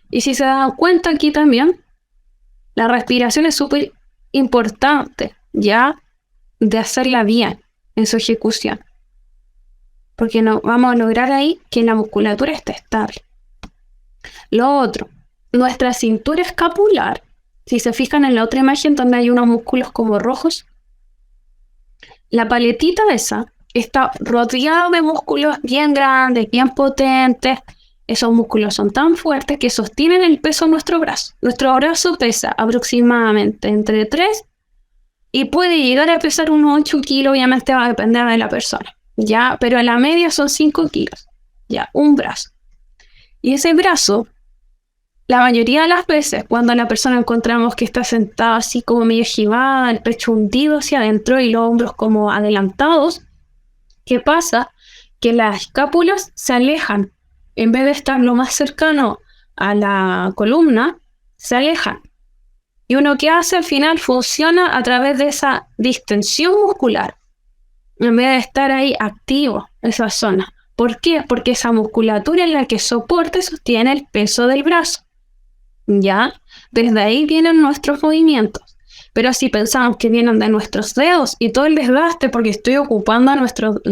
Y si se dan cuenta aquí también, la respiración es súper importante, ¿ya? De hacerla bien en su ejecución. Porque no, vamos a lograr ahí que la musculatura esté estable. Lo otro, nuestra cintura escapular, si se fijan en la otra imagen donde hay unos músculos como rojos, la paletita esa está rodeada de músculos bien grandes, bien potentes. Esos músculos son tan fuertes que sostienen el peso de nuestro brazo. Nuestro brazo pesa aproximadamente entre 3 y puede llegar a pesar unos 8 kilos, obviamente va a depender de la persona, ¿ya? Pero a la media son 5 kilos, ¿ya? Un brazo. Y ese brazo, la mayoría de las veces, cuando la persona encontramos que está sentada así como medio jibada, el pecho hundido hacia adentro y los hombros como adelantados, ¿qué pasa? Que las escápulas se alejan. En vez de estar lo más cercano a la columna, se alejan. Y uno que hace al final funciona a través de esa distensión muscular, en vez de estar ahí activo en esa zona. ¿Por qué? Porque esa musculatura es la que soporta y sostiene el peso del brazo. ¿Ya? Desde ahí vienen nuestros movimientos. Pero si pensamos que vienen de nuestros dedos y todo el desgaste porque estoy ocupando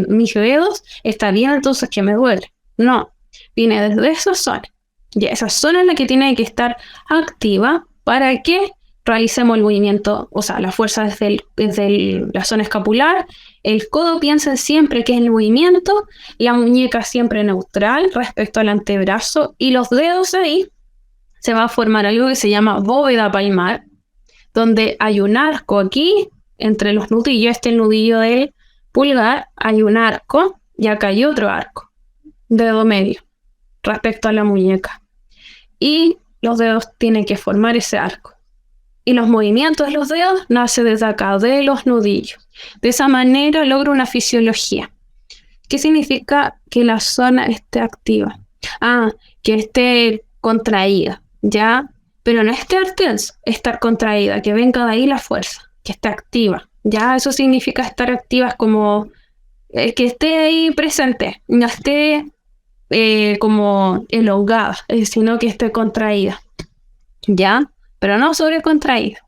mis dedos, está bien entonces que me duele. No. Viene desde esa zona. Y esa zona es la que tiene que estar activa para que realicemos el movimiento, o sea, la fuerza desde la zona escapular. El codo piensa siempre que es el movimiento, la muñeca siempre neutral respecto al antebrazo y los dedos ahí se va a formar algo que se llama bóveda palmar, donde hay un arco aquí entre los nudillos, este es el nudillo del pulgar, hay un arco y acá hay otro arco, dedo medio, respecto a la muñeca. Y los dedos tienen que formar ese arco. Y los movimientos de los dedos nacen desde acá, de los nudillos. De esa manera logro una fisiología. ¿Qué significa que la zona esté activa? Que esté contraída, ¿ya? Pero no estar tensa, estar contraída, que venga de ahí la fuerza, que esté activa, ¿ya? Eso significa estar activa, es como que esté ahí presente, no esté como elongada, sino que esté contraída, ¿ya? Pero no sobrecontraída.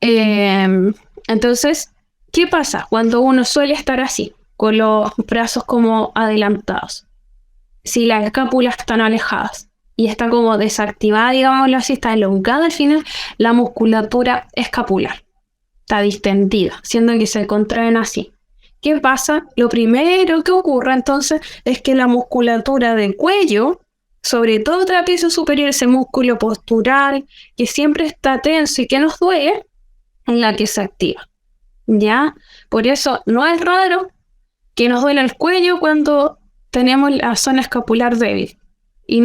Entonces, ¿qué pasa cuando uno suele estar así, con los brazos como adelantados? Si las escápulas están alejadas y está como desactivada, digámoslo así, está elongada al final, la musculatura escapular está distendida, siendo que se contraen así. ¿Qué pasa? Lo primero que ocurre entonces es que la musculatura del cuello, sobre todo trapecio superior, ese músculo postural que siempre está tenso y que nos duele, es la que se activa, ¿ya? Por eso no es raro que nos duele el cuello cuando tenemos la zona escapular débil. Y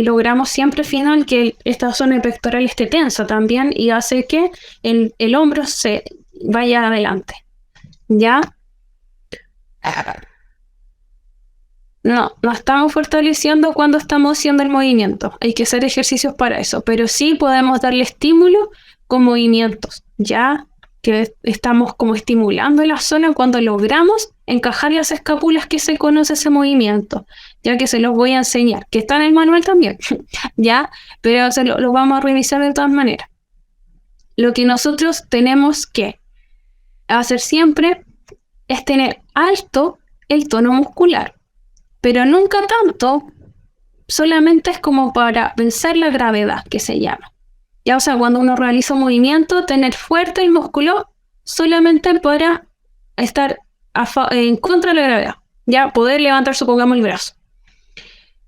logramos siempre al final que esta zona pectoral esté tensa también y hace que el hombro se vaya adelante, ¿ya? No estamos fortaleciendo cuando estamos haciendo el movimiento. Hay que hacer ejercicios para eso, pero sí podemos darle estímulo con movimientos, ¿ya? Que estamos como estimulando la zona cuando logramos encajar las escápulas que se conoce ese movimiento, ya que se los voy a enseñar, que está en el manual también, ¿ya? Pero lo vamos a revisar de todas maneras. Lo que nosotros tenemos que hacer siempre es tener alto el tono muscular, pero nunca tanto, solamente es como para vencer la gravedad, que se llama. Ya, o sea, cuando uno realiza un movimiento, tener fuerte el músculo solamente para estar en contra de la gravedad, ya poder levantar, supongamos, el brazo.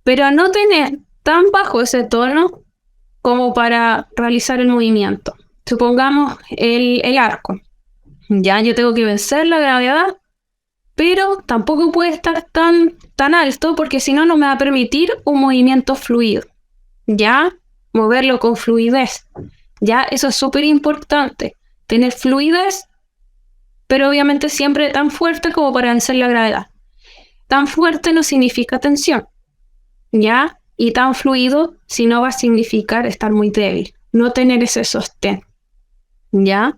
Pero no tener tan bajo ese tono como para realizar el movimiento. Supongamos el arco. Ya yo tengo que vencer la gravedad, pero tampoco puede estar tan alto porque si no, no me va a permitir un movimiento fluido. Ya, moverlo con fluidez. Ya, eso es súper importante. Tener fluidez, pero obviamente siempre tan fuerte como para vencer la gravedad. Tan fuerte no significa tensión. ¿Ya? Y tan fluido, si no va a significar estar muy débil, no tener ese sostén, ¿ya?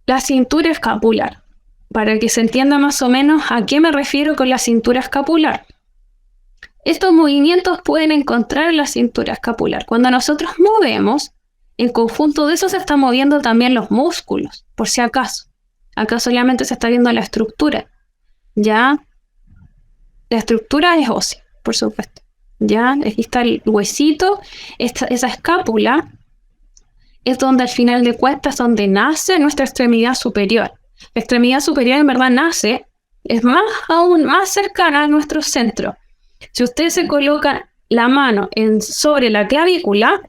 La cintura escapular, para que se entienda más o menos a qué me refiero con la cintura escapular. Estos movimientos pueden encontrar en la cintura escapular. Cuando nosotros movemos, en conjunto de eso se están moviendo también los músculos, por si acaso. Acá solamente se está viendo la estructura, ¿ya? La estructura es ósea, por supuesto. Ya, aquí está el huesito, esa escápula es donde al final de cuentas es donde nace nuestra extremidad superior. La extremidad superior en verdad nace, es aún más cercana a nuestro centro. Si usted se coloca la mano sobre la clavícula,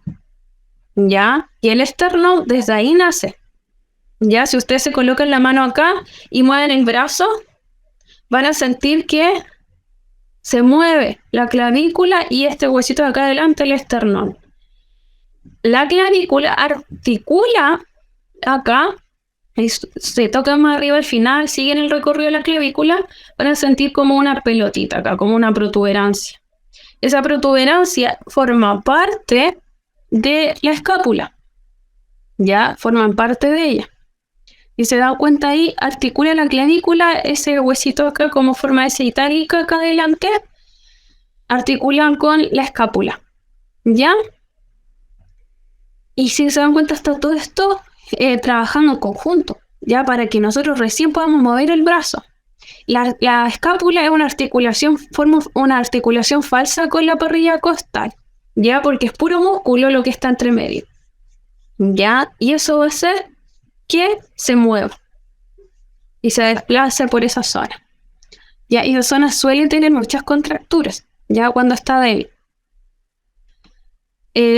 ya, y el esternón desde ahí nace. Ya, si usted se coloca la mano acá y mueven el brazo, van a sentir que se mueve la clavícula y este huesito de acá adelante, el esternón. La clavícula articula acá, se toca más arriba al final, siguen el recorrido de la clavícula, van a sentir como una pelotita acá, como una protuberancia. Esa protuberancia forma parte de la escápula, ya forman parte de ella. Y se da cuenta ahí, articula la clavícula, ese huesito acá como forma S itálica acá adelante, articulan con la escápula, ¿ya? Y si se dan cuenta está todo esto trabajando en conjunto, ¿ya? Para que nosotros recién podamos mover el brazo. La escápula es una articulación, forma una articulación falsa con la parrilla costal, ¿ya? Porque es puro músculo lo que está entre medio, ¿ya? Y eso va a hacer que se mueva y se desplace por esa zona. Ya, y esa zona suele tener muchas contracturas, ya cuando está débil.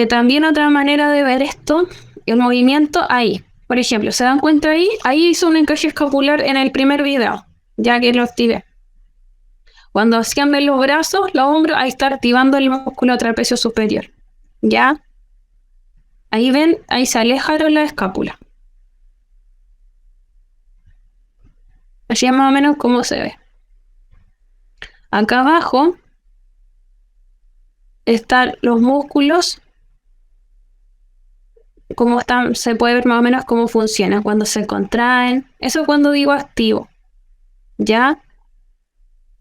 También otra manera de ver esto, el movimiento ahí. Por ejemplo, ¿se dan cuenta ahí? Ahí hizo un encaje escapular en el primer video, ya que lo activé. Cuando ascienden los brazos, los hombros, ahí está activando el músculo trapecio superior. ¿Ya? Ahí ven, ahí se alejaron la escápula. Así es más o menos como se ve. Acá abajo están los músculos, cómo están, se puede ver más o menos cómo funcionan, cuando se contraen. Eso es cuando digo activo. ¿Ya?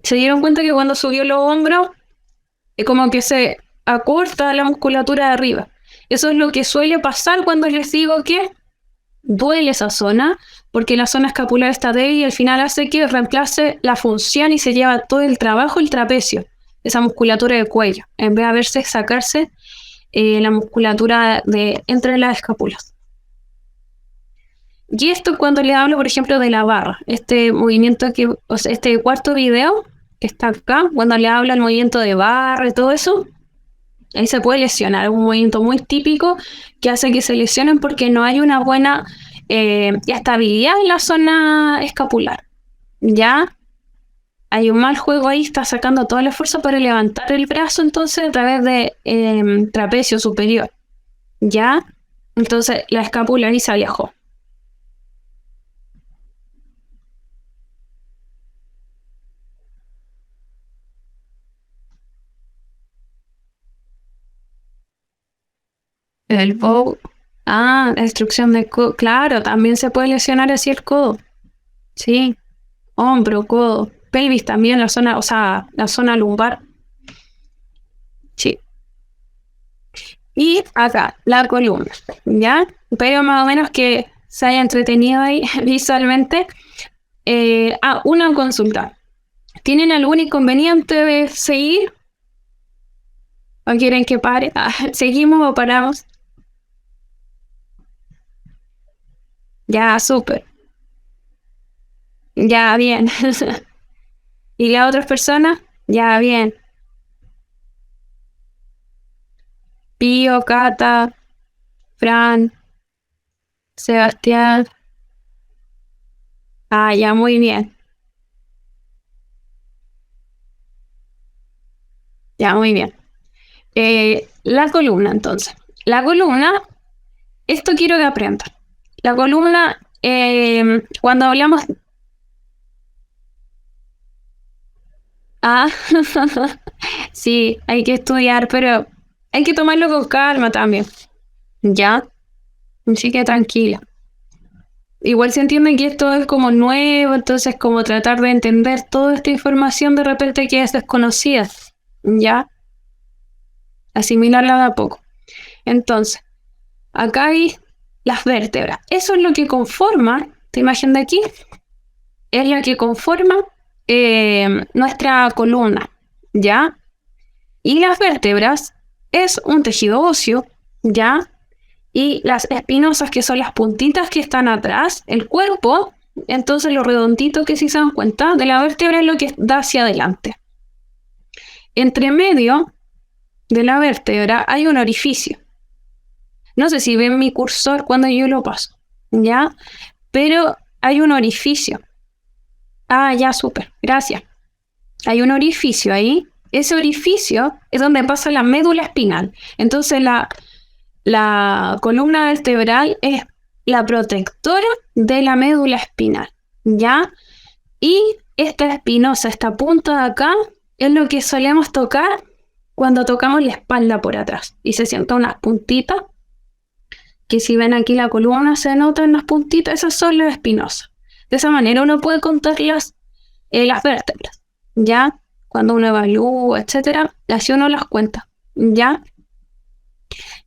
¿Se dieron cuenta que cuando subió los hombros es como que se acorta la musculatura de arriba? Eso es lo que suele pasar cuando les digo que duele esa zona, porque la zona escapular está débil y al final hace que reemplace la función y se lleva todo el trabajo el trapecio, esa musculatura del cuello, en vez de verse sacarse la musculatura de entre las escápulas. Y esto cuando le hablo, por ejemplo, de la barra, este movimiento que, o sea, este cuarto video que está acá, cuando le hablo al movimiento de barra y todo eso, ahí se puede lesionar. Es un movimiento muy típico que hace que se lesionen porque no hay una buena estabilidad en la zona escapular. ¿Ya? Hay un mal juego ahí, está sacando toda la fuerza para levantar el brazo entonces a través de trapecio superior. ¿Ya? Entonces la escápula ahí se viajó. El bow. Ah, destrucción del codo. Claro, también se puede lesionar así el codo. Sí. Hombro, codo. Pelvis también, la zona, o sea, la zona lumbar. Sí. Y acá, la columna. ¿Ya? Pero más o menos que se haya entretenido ahí visualmente. Una consulta. ¿Tienen algún inconveniente de seguir? ¿O quieren que pare? ¿Seguimos o paramos? Ya, súper. Ya, bien. ¿Y las otras personas? Ya, bien. Pío, Cata, Fran, Sebastián. Ah, ya, muy bien. Ya, muy bien. La columna, entonces. La columna, esto quiero que aprendan. La columna, cuando hablamos... Ah, sí, hay que estudiar, pero hay que tomarlo con calma también. ¿Ya? Así que tranquila. Igual se entiende que esto es como nuevo, entonces como tratar de entender toda esta información de repente que es desconocida. ¿Ya? Asimilarla de a poco. Entonces, acá hay las vértebras. Eso es lo que conforma, esta imagen de aquí, es la que conforma nuestra columna, ¿ya? Y las vértebras es un tejido óseo, ¿ya? Y las espinosas, que son las puntitas que están atrás, el cuerpo, entonces lo redondito que si se dan cuenta de la vértebra es lo que da hacia adelante. Entre medio de la vértebra hay un orificio. No sé si ven mi cursor cuando yo lo paso, ¿ya? Pero hay un orificio. Ah, ya, súper, gracias. Hay un orificio ahí. Ese orificio es donde pasa la médula espinal. Entonces la columna vertebral es la protectora de la médula espinal, ¿ya? Y esta espinosa, esta punta de acá, es lo que solemos tocar cuando tocamos la espalda por atrás. Y se sientan unas puntitas, que si ven aquí la columna se notan las puntitas, esas son las espinosas. De esa manera uno puede contar las vértebras, ¿ya? Cuando uno evalúa, etcétera, así uno las cuenta, ¿ya?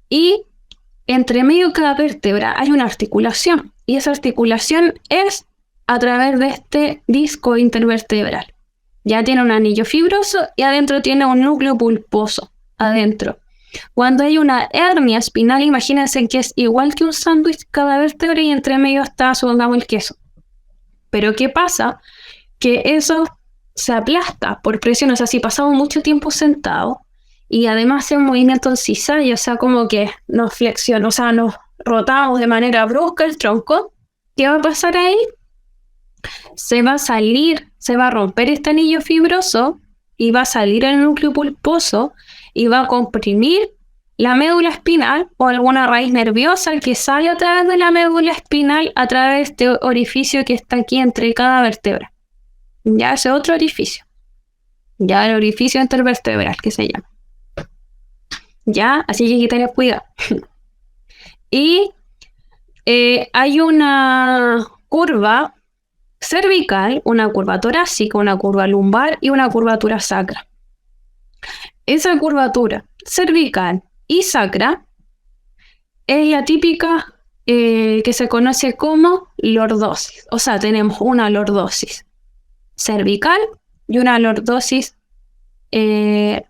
Y entre medio de cada vértebra hay una articulación, y esa articulación es a través de este disco intervertebral. Ya tiene un anillo fibroso y adentro tiene un núcleo pulposo, adentro. Cuando hay una hernia espinal, imagínense que es igual que un sándwich cada vértebra y entre medio está, supongamos, el queso. Pero ¿qué pasa? Que eso se aplasta por presión, o sea, si pasamos mucho tiempo sentados y además hace un movimiento en cisalle, o sea, como que nos flexionamos, o sea, nos rotamos de manera brusca el tronco, ¿qué va a pasar ahí? Se va a salir, se va a romper este anillo fibroso y va a salir el núcleo pulposo y va a comprimir la médula espinal o alguna raíz nerviosa que sale a través de la médula espinal a través de este orificio que está aquí entre cada vértebra. Ya ese otro orificio. Ya el orificio intervertebral que se llama. Ya, así que hay que tener cuidado. Y hay una curva cervical, una curva torácica, una curva lumbar y una curvatura sacra. Esa curvatura cervical y sacra es la típica que se conoce como lordosis. O sea, tenemos una lordosis cervical y una lordosis, me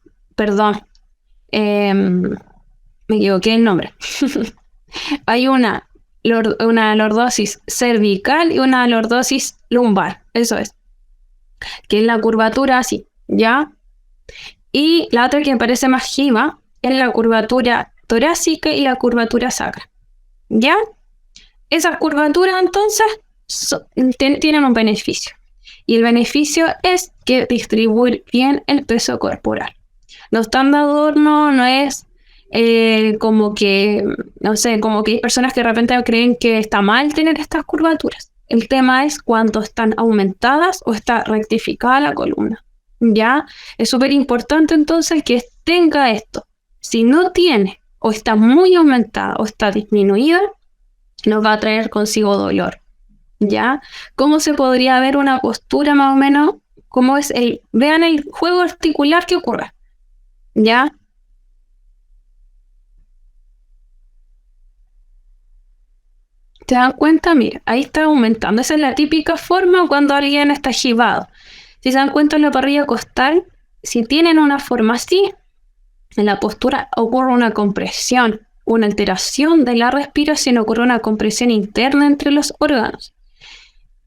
equivoqué el nombre. Hay una lordosis cervical y una lordosis lumbar, eso es, que es la curvatura así, ¿ya? Y la otra que me parece más jiba es la curvatura torácica y la curvatura sacra, ¿ya? Esas curvaturas entonces tienen un beneficio, y el beneficio es que distribuir bien el peso corporal. No están de adorno, no es como que, no sé, como que hay personas que de repente creen que está mal tener estas curvaturas. El tema es cuánto están aumentadas o está rectificada la columna. ¿Ya? Es súper importante entonces que tenga esto. Si no tiene, o está muy aumentada o está disminuida, nos va a traer consigo dolor. ¿Ya? ¿Cómo se podría ver una postura más o menos? ¿Cómo es vean el juego articular que ocurre? ¿Ya? ¿Te dan cuenta? Mira, ahí está aumentando. Esa es la típica forma cuando alguien está jibado. Si se dan cuenta en la parrilla costal, si tienen una forma así, en la postura ocurre una compresión, una alteración de la respiración, ocurre una compresión interna entre los órganos.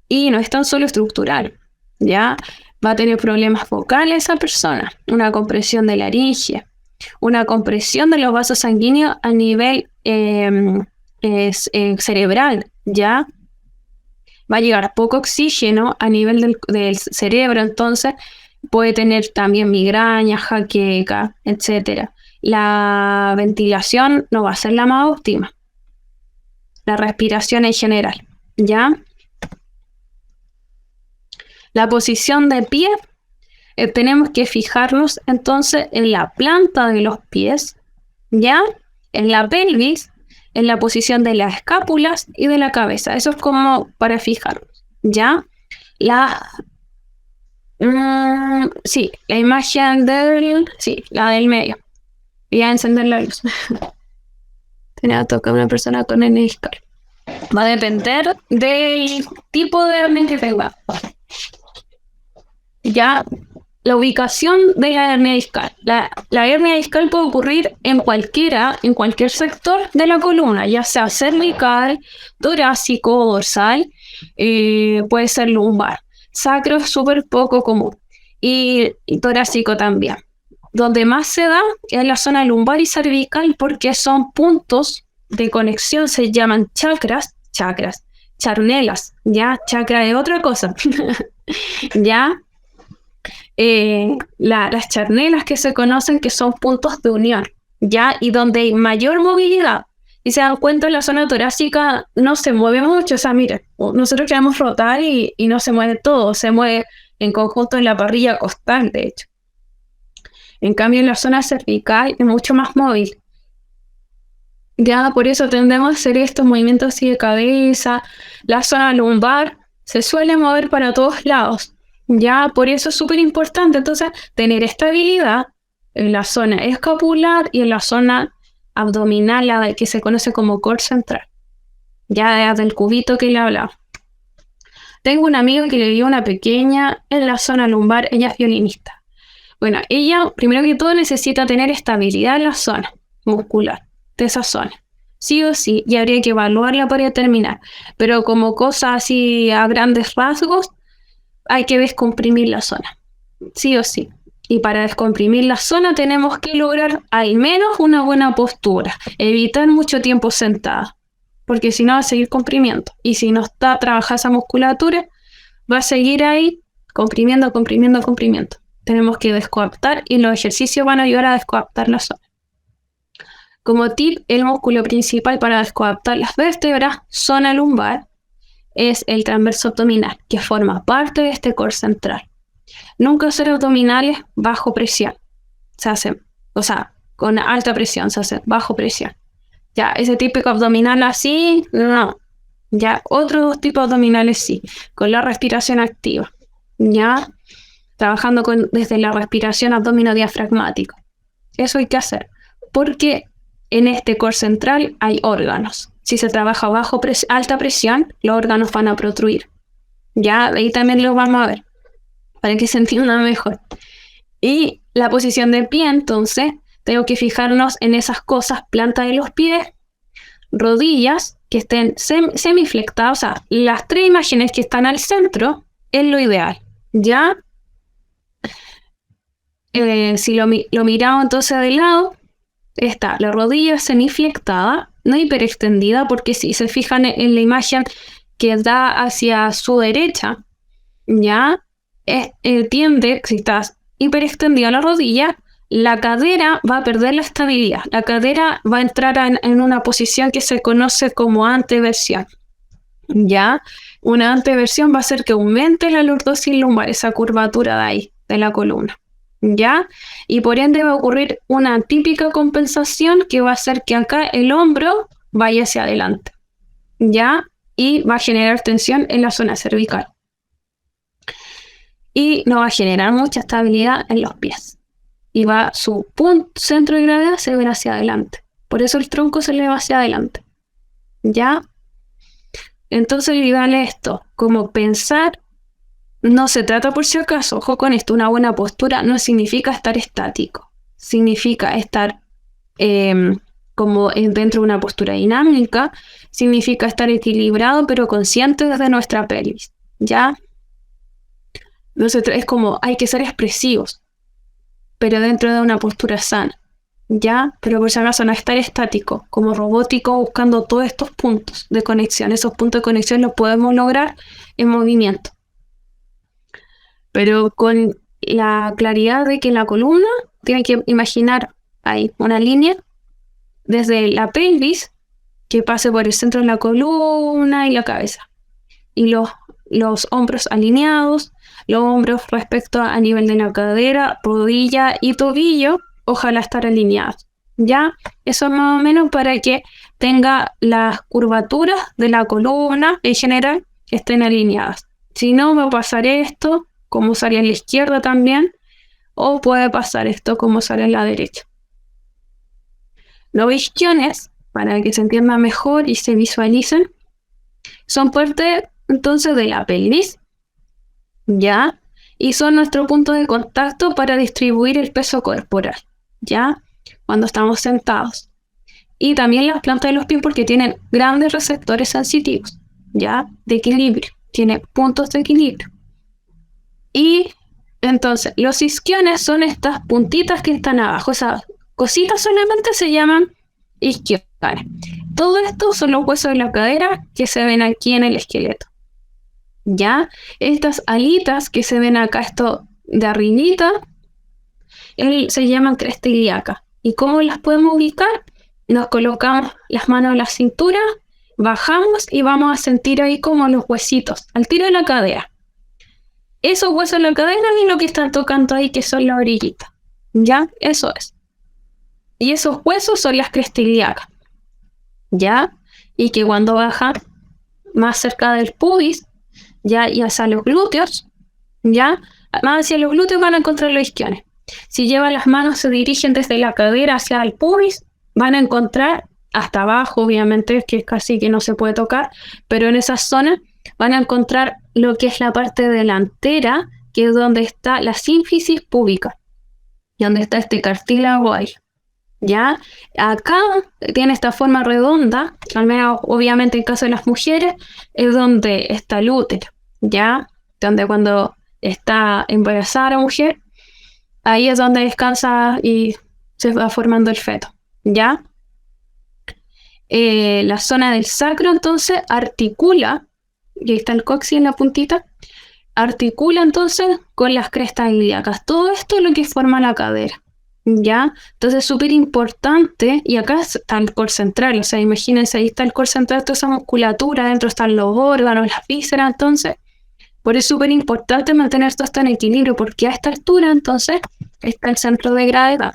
Y no es tan solo estructural, ¿ya? Va a tener problemas vocales esa persona, una compresión de laringe, una compresión de los vasos sanguíneos a nivel cerebral, ¿ya? Va a llegar poco oxígeno a nivel del cerebro, entonces puede tener también migraña, jaqueca, etc. La ventilación no va a ser la más óptima. La respiración en general, ¿ya? La posición de pie, tenemos que fijarnos entonces en la planta de los pies, ¿ya? En la pelvis, en la posición de las escápulas y de la cabeza. Eso es como para fijarnos, ¿ya? Sí, la imagen la del medio. Voy a encender la luz. Tenía que tocar una persona con hernia discal. Va a depender del tipo de hernia que tenga. Ya, la ubicación de la hernia discal. La hernia discal puede ocurrir en cualquier sector de la columna, ya sea cervical, torácico o dorsal, puede ser lumbar. Sacro es súper poco común y torácico también. Donde más se da es en la zona lumbar y cervical porque son puntos de conexión, se llaman chakras, charnelas, ya, chakra es otra cosa, ya. Las charnelas que se conocen que son puntos de unión, ¿ya? Y donde hay mayor movilidad. Y se dan cuenta, en la zona torácica no se mueve mucho. O sea, miren, nosotros queremos rotar y no se mueve todo, se mueve en conjunto en la parrilla costal, de hecho. En cambio, en la zona cervical es mucho más móvil. Ya, por eso tendemos a hacer estos movimientos así de cabeza. La zona lumbar se suele mover para todos lados. Ya, por eso es súper importante entonces tener estabilidad en la zona escapular y en la zona abdominal, la que se conoce como core central, ya del cubito que le hablaba. Tengo una amiga que le dio una pequeña en la zona lumbar, ella es violinista. Bueno, ella primero que todo necesita tener estabilidad en la zona muscular de esa zona, sí o sí, y habría que evaluarla para determinar, pero como cosa así a grandes rasgos, hay que descomprimir la zona, sí o sí. Y para descomprimir la zona tenemos que lograr al menos una buena postura, evitar mucho tiempo sentada, porque si no va a seguir comprimiendo. Y si no está trabajada esa musculatura, va a seguir ahí comprimiendo. Tenemos que descoaptar y los ejercicios van a ayudar a descoaptar la zona. Como tip, el músculo principal para descoaptar las vértebras, zona lumbar, es el transverso abdominal, que forma parte de este core central. Nunca hacer abdominales bajo presión. Se hacen, o sea, con alta presión se hace, bajo presión. Ya, ese típico abdominal así, no. Ya, otros tipos abdominales sí, con la respiración activa. Ya, trabajando desde la respiración abdominodiafragmática. Eso hay que hacer, porque en este core central hay órganos. Si se trabaja bajo alta presión, los órganos van a protruir. Ya, ahí también lo vamos a ver, para que se entienda mejor. Y la posición de pie, entonces, tengo que fijarnos en esas cosas, planta de los pies, rodillas, que estén semiflectadas, o sea, las 3 imágenes que están al centro, es lo ideal. ¿Ya? Si lo miramos entonces de lado, está la rodilla semiflectada, no hiperextendida, porque si se fijan en la imagen que da hacia su derecha, ¿ya? Tiende, si estás hiperextendida la rodilla, la cadera va a perder la estabilidad. La cadera va a entrar en una posición que se conoce como anteversión. ¿Ya? Una anteversión va a hacer que aumente la lordosis lumbar, esa curvatura de ahí, de la columna. ¿Ya? Y por ende va a ocurrir una típica compensación que va a hacer que acá el hombro vaya hacia adelante. ¿Ya? Y va a generar tensión en la zona cervical. Y no va a generar mucha estabilidad en los pies. Y su centro de gravedad se ve hacia adelante. Por eso el tronco se le va hacia adelante. ¿Ya? Entonces, ideal esto, como pensar, no se trata por si acaso, ojo con esto, una buena postura no significa estar estático, significa estar como dentro de una postura dinámica, significa estar equilibrado pero consciente desde nuestra pelvis, ¿ya? No es como, hay que ser expresivos, pero dentro de una postura sana, ¿ya? Pero por si acaso no estar estático, como robótico, buscando todos estos puntos de conexión. Esos puntos de conexión los podemos lograr en movimiento. Pero con la claridad de que la columna, tienen que imaginar ahí una línea desde la pelvis que pase por el centro de la columna y la cabeza. Y los hombros alineados, los hombros respecto a nivel de la cadera, rodilla y tobillo, ojalá estar alineados. ¿Ya? Eso más o menos para que tenga las curvaturas de la columna en general estén alineadas. Si no, va a pasar esto, como sale en la izquierda también, o puede pasar esto como sale en la derecha. Los isquiones, para que se entienda mejor y se visualicen, son parte entonces de la pelvis, ¿ya? Y son nuestro punto de contacto para distribuir el peso corporal, ¿ya? Cuando estamos sentados. Y también las plantas de los pies porque tienen grandes receptores sensitivos, ¿ya? De equilibrio, tiene puntos de equilibrio. Y entonces, los isquiones son estas puntitas que están abajo, esas cositas solamente se llaman isquiones. Todo esto son los huesos de la cadera que se ven aquí en el esqueleto. ¿Ya? Estas alitas que se ven acá, esto de arribita, se llaman cresta ilíaca. ¿Y cómo las podemos ubicar? Nos colocamos las manos en la cintura, bajamos y vamos a sentir ahí como los huesitos, al tiro de la cadera. Esos huesos de la cadera es lo que están tocando ahí, que son la orillita. ¿Ya? Eso es. Y esos huesos son las crestas ilíacas. ¿Ya? Y que cuando bajan más cerca del pubis, ya y hacia los glúteos, ya, más hacia los glúteos van a encontrar los isquiones. Si llevan las manos, se dirigen desde la cadera hacia el pubis, van a encontrar hasta abajo, obviamente, que es casi que no se puede tocar, pero en esa zona van a encontrar lo que es la parte delantera, que es donde está la sínfisis púbica, y donde está este cartílago ahí. ¿Ya? Acá tiene esta forma redonda, al menos obviamente en caso de las mujeres, es donde está el útero, ¿ya? Donde cuando está embarazada la mujer, ahí es donde descansa y se va formando el feto, ¿ya? La zona del sacro entonces articula, y ahí está el coxis en la puntita, articula entonces con las crestas ilíacas. Todo esto es lo que forma la cadera, ¿ya? Entonces es súper importante, y acá está el core central, o sea, imagínense, ahí está el core central, toda esa musculatura, dentro están los órganos, las vísceras, entonces, por eso es súper importante mantener todo esto en equilibrio, porque a esta altura, entonces, está el centro de gravedad.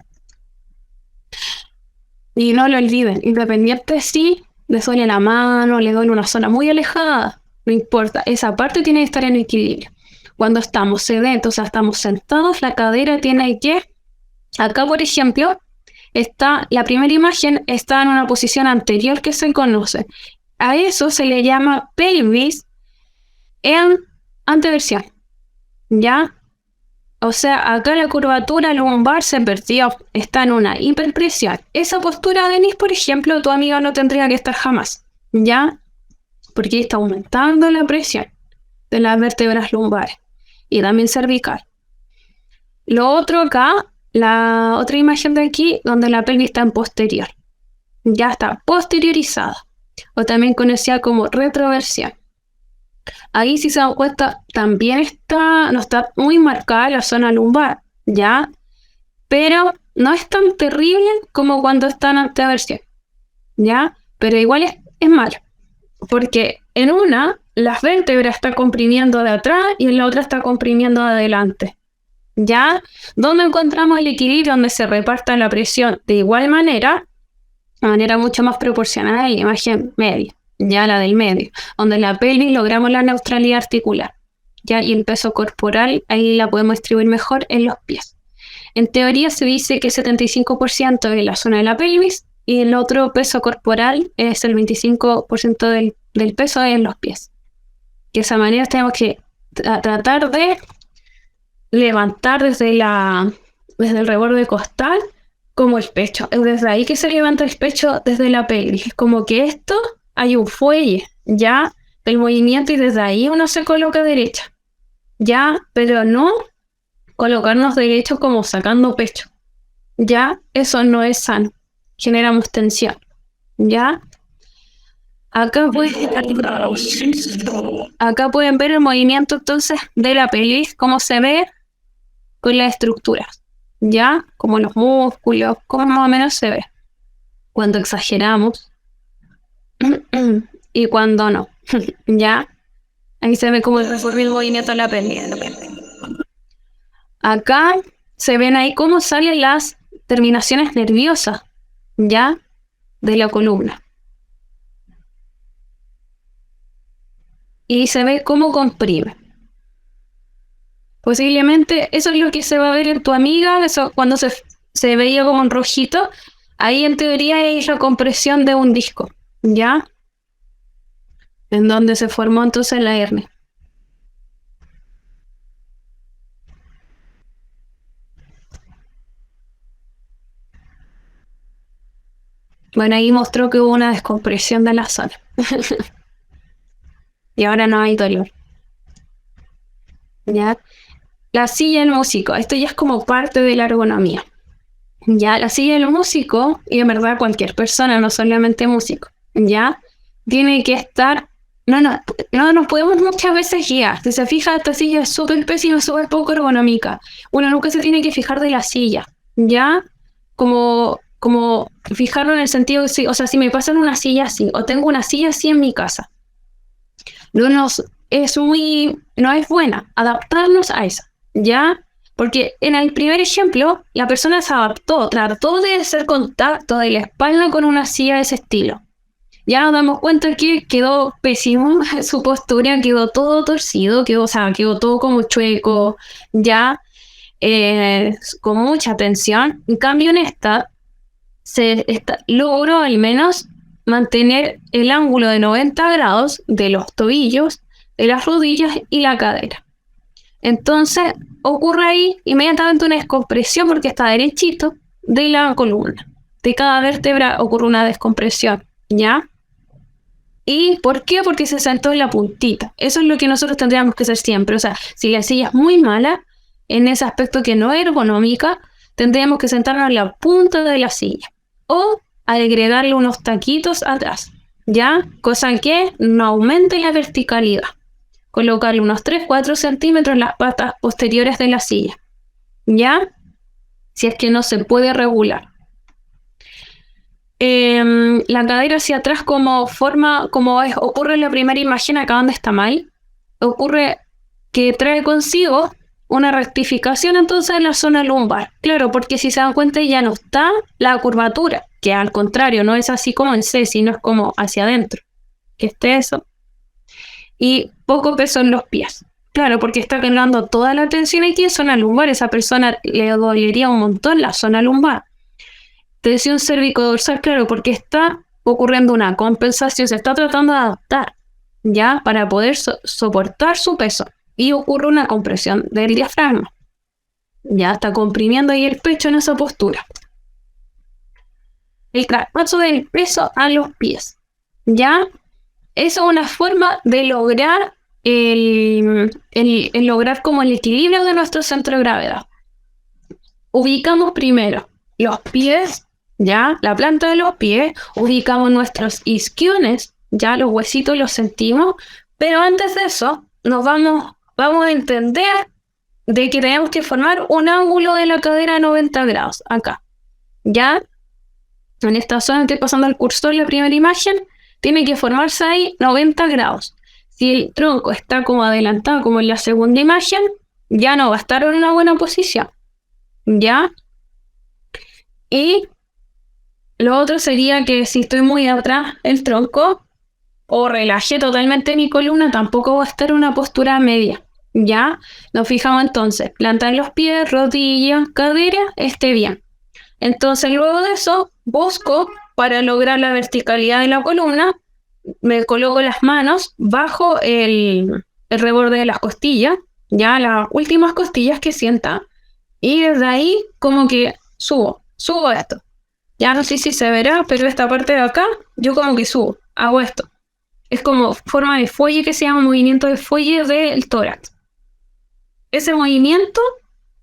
Y no lo olviden, independiente si le duele la mano, le duele una zona muy alejada, no importa, esa parte tiene que estar en equilibrio. Cuando estamos sedentos, o sea, estamos sentados, la cadera tiene que... Acá, por ejemplo, está la primera imagen, está en una posición anterior que se conoce. A eso se le llama pelvis en anteversión, ¿ya? O sea, acá la curvatura lumbar se perdió, está en una hiperpresión. Esa postura, Denise, por ejemplo, tu amiga no tendría que estar jamás, ¿ya? Porque está aumentando la presión de las vértebras lumbares y también cervical. Lo otro acá, la otra imagen de aquí, donde la pelvis está en posterior. Ya está posteriorizada, o también conocida como retroversión. Ahí, si se dan cuenta, también no está muy marcada la zona lumbar, ¿ya? Pero no es tan terrible como cuando está en anteversión, ¿ya? Pero igual es malo, porque en una, las vértebras están comprimiendo de atrás y en la otra está comprimiendo de adelante, ¿ya? Donde encontramos el equilibrio, donde se reparta la presión de igual manera, de manera mucho más proporcional a la imagen media, ya la del medio, donde la pelvis logramos la neutralidad articular, ya, y el peso corporal ahí la podemos distribuir mejor en los pies. En teoría se dice que el 75% es la zona de la pelvis y el otro peso corporal es el 25% del peso en los pies. De esa manera tenemos que tratar de levantar desde el reborde costal como el pecho. Es desde ahí que se levanta el pecho, desde la pelvis. Es como que esto hay un fuelle, ya, del movimiento, y desde ahí uno se coloca derecha, ya, pero no colocarnos derecho como sacando pecho, ya, eso no es sano, generamos tensión, ya. Acá pueden ver el movimiento entonces de la pelvis, cómo se ve con las estructuras, ya, como los músculos, cómo más o menos se ve cuando exageramos y cuando no, ya. Ahí se ve como el recorrido movimiento de la pelvis. Acá se ven ahí cómo salen las terminaciones nerviosas, ya, de la columna. Y se ve cómo comprime. Posiblemente eso es lo que se va a ver en tu amiga, eso cuando se veía como un rojito, ahí en teoría hay la compresión de un disco, ¿ya? En donde se formó entonces la hernia. Bueno, ahí mostró que hubo una descompresión de la zona. Y ahora no hay dolor. ¿Ya? La silla del músico. Esto ya es como parte de la ergonomía. ¿Ya? La silla del músico, y en verdad cualquier persona, no solamente músico, ¿ya? Tiene que estar... No nos podemos muchas veces guiar. Si se fija, esta silla es súper pésima, súper poco ergonómica. Uno nunca se tiene que fijar de la silla, ¿ya? Como fijarlo en el sentido de, o sea, si me pasan una silla así, o tengo una silla así en mi casa, no es buena adaptarnos a esa, ¿ya? Porque en el primer ejemplo, la persona se adaptó, trató de hacer contacto de la espalda con una silla de ese estilo. Ya nos damos cuenta que quedó pésimo, su postura quedó todo torcido, quedó todo como chueco, ya, con mucha tensión. En cambio, en esta, logró al menos mantener el ángulo de 90 grados de los tobillos, de las rodillas y la cadera. Entonces ocurre ahí inmediatamente una descompresión porque está derechito de la columna. De cada vértebra ocurre una descompresión, ¿ya? ¿Y por qué? Porque se sentó en la puntita. Eso es lo que nosotros tendríamos que hacer siempre. O sea, si la silla es muy mala, en ese aspecto que no es ergonómica, tendríamos que sentarnos en la punta de la silla. O agregarle unos taquitos atrás, ¿ya? Cosa que no aumente la verticalidad. Colocarle unos 3-4 centímetros en las patas posteriores de la silla, ¿ya? si es que no se puede regular. La cadera hacia atrás ocurre en la primera imagen acá donde está mal, ocurre que trae consigo una rectificación entonces en la zona lumbar. Claro, porque si se dan cuenta ya no está la curvatura, que al contrario no es así como en C, sino es como hacia adentro, que esté eso. Y poco peso en los pies. Claro, porque está cargando toda la tensión aquí en zona lumbar. Esa persona le dolería un montón la zona lumbar. Tensión cérvico-dorsal, claro, porque está ocurriendo una compensación, se está tratando de adaptar, ¿ya? Para poder soportar su peso. Y ocurre una compresión del diafragma. Ya está comprimiendo ahí el pecho en esa postura. El traspaso del peso a los pies, ¿ya? Eso es una forma de lograr lograr como el equilibrio de nuestro centro de gravedad. Ubicamos primero los pies, ya, la planta de los pies, ubicamos nuestros isquiones, ya los huesitos los sentimos, pero antes de eso vamos a entender de que tenemos que formar un ángulo de la cadera a 90 grados, acá, ya, en esta zona estoy pasando el cursor, la primera imagen, tiene que formarse ahí 90 grados. Si el tronco está como adelantado, como en la segunda imagen, ya no va a estar en una buena posición, ¿ya? Y lo otro sería que si estoy muy atrás el tronco, o relajé totalmente mi columna, tampoco va a estar en una postura media, ¿ya? Nos fijamos entonces, planta en los pies, rodilla, cadera, esté bien. Entonces luego de eso, busco para lograr la verticalidad de la columna, me coloco las manos bajo el reborde de las costillas, ya las últimas costillas que sienta, y desde ahí como que subo esto. Ya no sé si se verá, pero esta parte de acá, yo como que subo, hago esto. Es como forma de fuelle que se llama movimiento de fuelle del tórax. Ese movimiento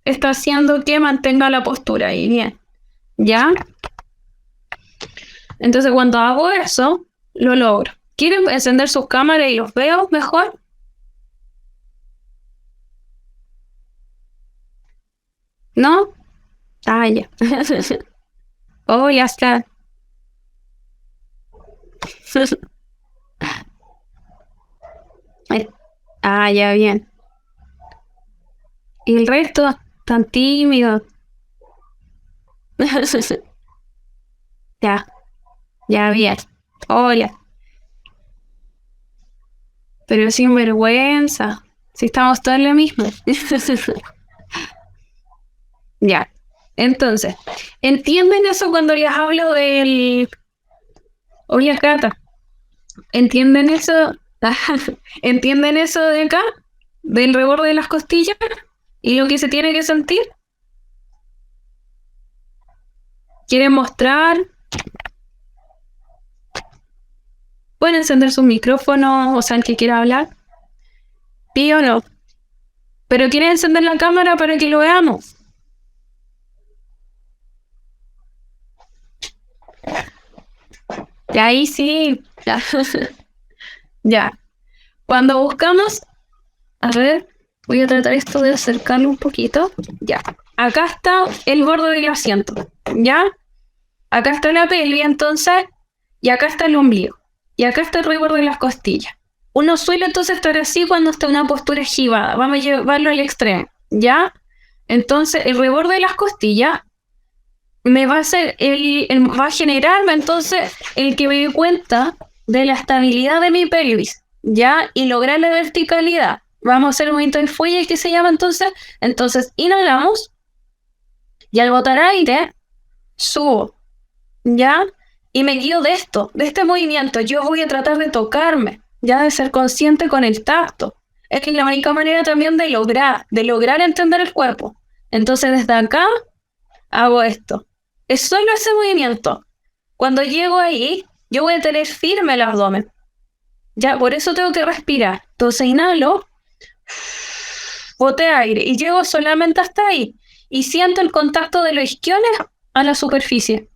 está haciendo que mantenga la postura ahí, bien. ¿Ya? Entonces cuando hago eso, lo logro. ¿Quieren encender sus cámaras y los veo mejor? ¿No? Ah, ya. Oh, ya está. Ah, ya, bien. Y el resto, tan tímido. Ya, bien. Hola. Pero sin vergüenza. Si estamos todos en lo mismo. Ya. Entonces, ¿entienden eso cuando les hablo del... Oye, Cata, ¿entienden eso? ¿Entienden eso de acá? ¿Del reborde de las costillas? ¿Y lo que se tiene que sentir? ¿Quieren mostrar? ¿Pueden encender sus micrófonos? O sea, el que quiera hablar. ¿Sí o no? ¿Pero quieren encender la cámara para que lo veamos? Y ahí sí. Ya. Cuando buscamos... A ver, voy a tratar esto de acercarlo un poquito. Ya. Acá está el borde del asiento. ¿Ya? Acá está la pelvis, entonces. Y acá está el ombligo. Y acá está el reborde de las costillas. Uno suele entonces estar así cuando está en una postura esquivada. Vamos a llevarlo al extremo. ¿Ya? Entonces, el reborde de las costillas me va a hacer va a generarme entonces el que me dé cuenta de la estabilidad de mi pelvis, ¿ya? Y lograr la verticalidad. Vamos a hacer un movimiento de fuelle que se llama entonces inhalamos y al botar aire subo, ¿ya? Y me guío de este movimiento. Yo voy a tratar de tocarme, ya, de ser consciente con el tacto. Es que es la única manera también de lograr entender el cuerpo. Entonces desde acá hago esto. Es solo ese movimiento. Cuando llego ahí, yo voy a tener firme el abdomen. Ya, por eso tengo que respirar. Entonces inhalo, boté aire y llego solamente hasta ahí. Y siento el contacto de los isquiones a la superficie.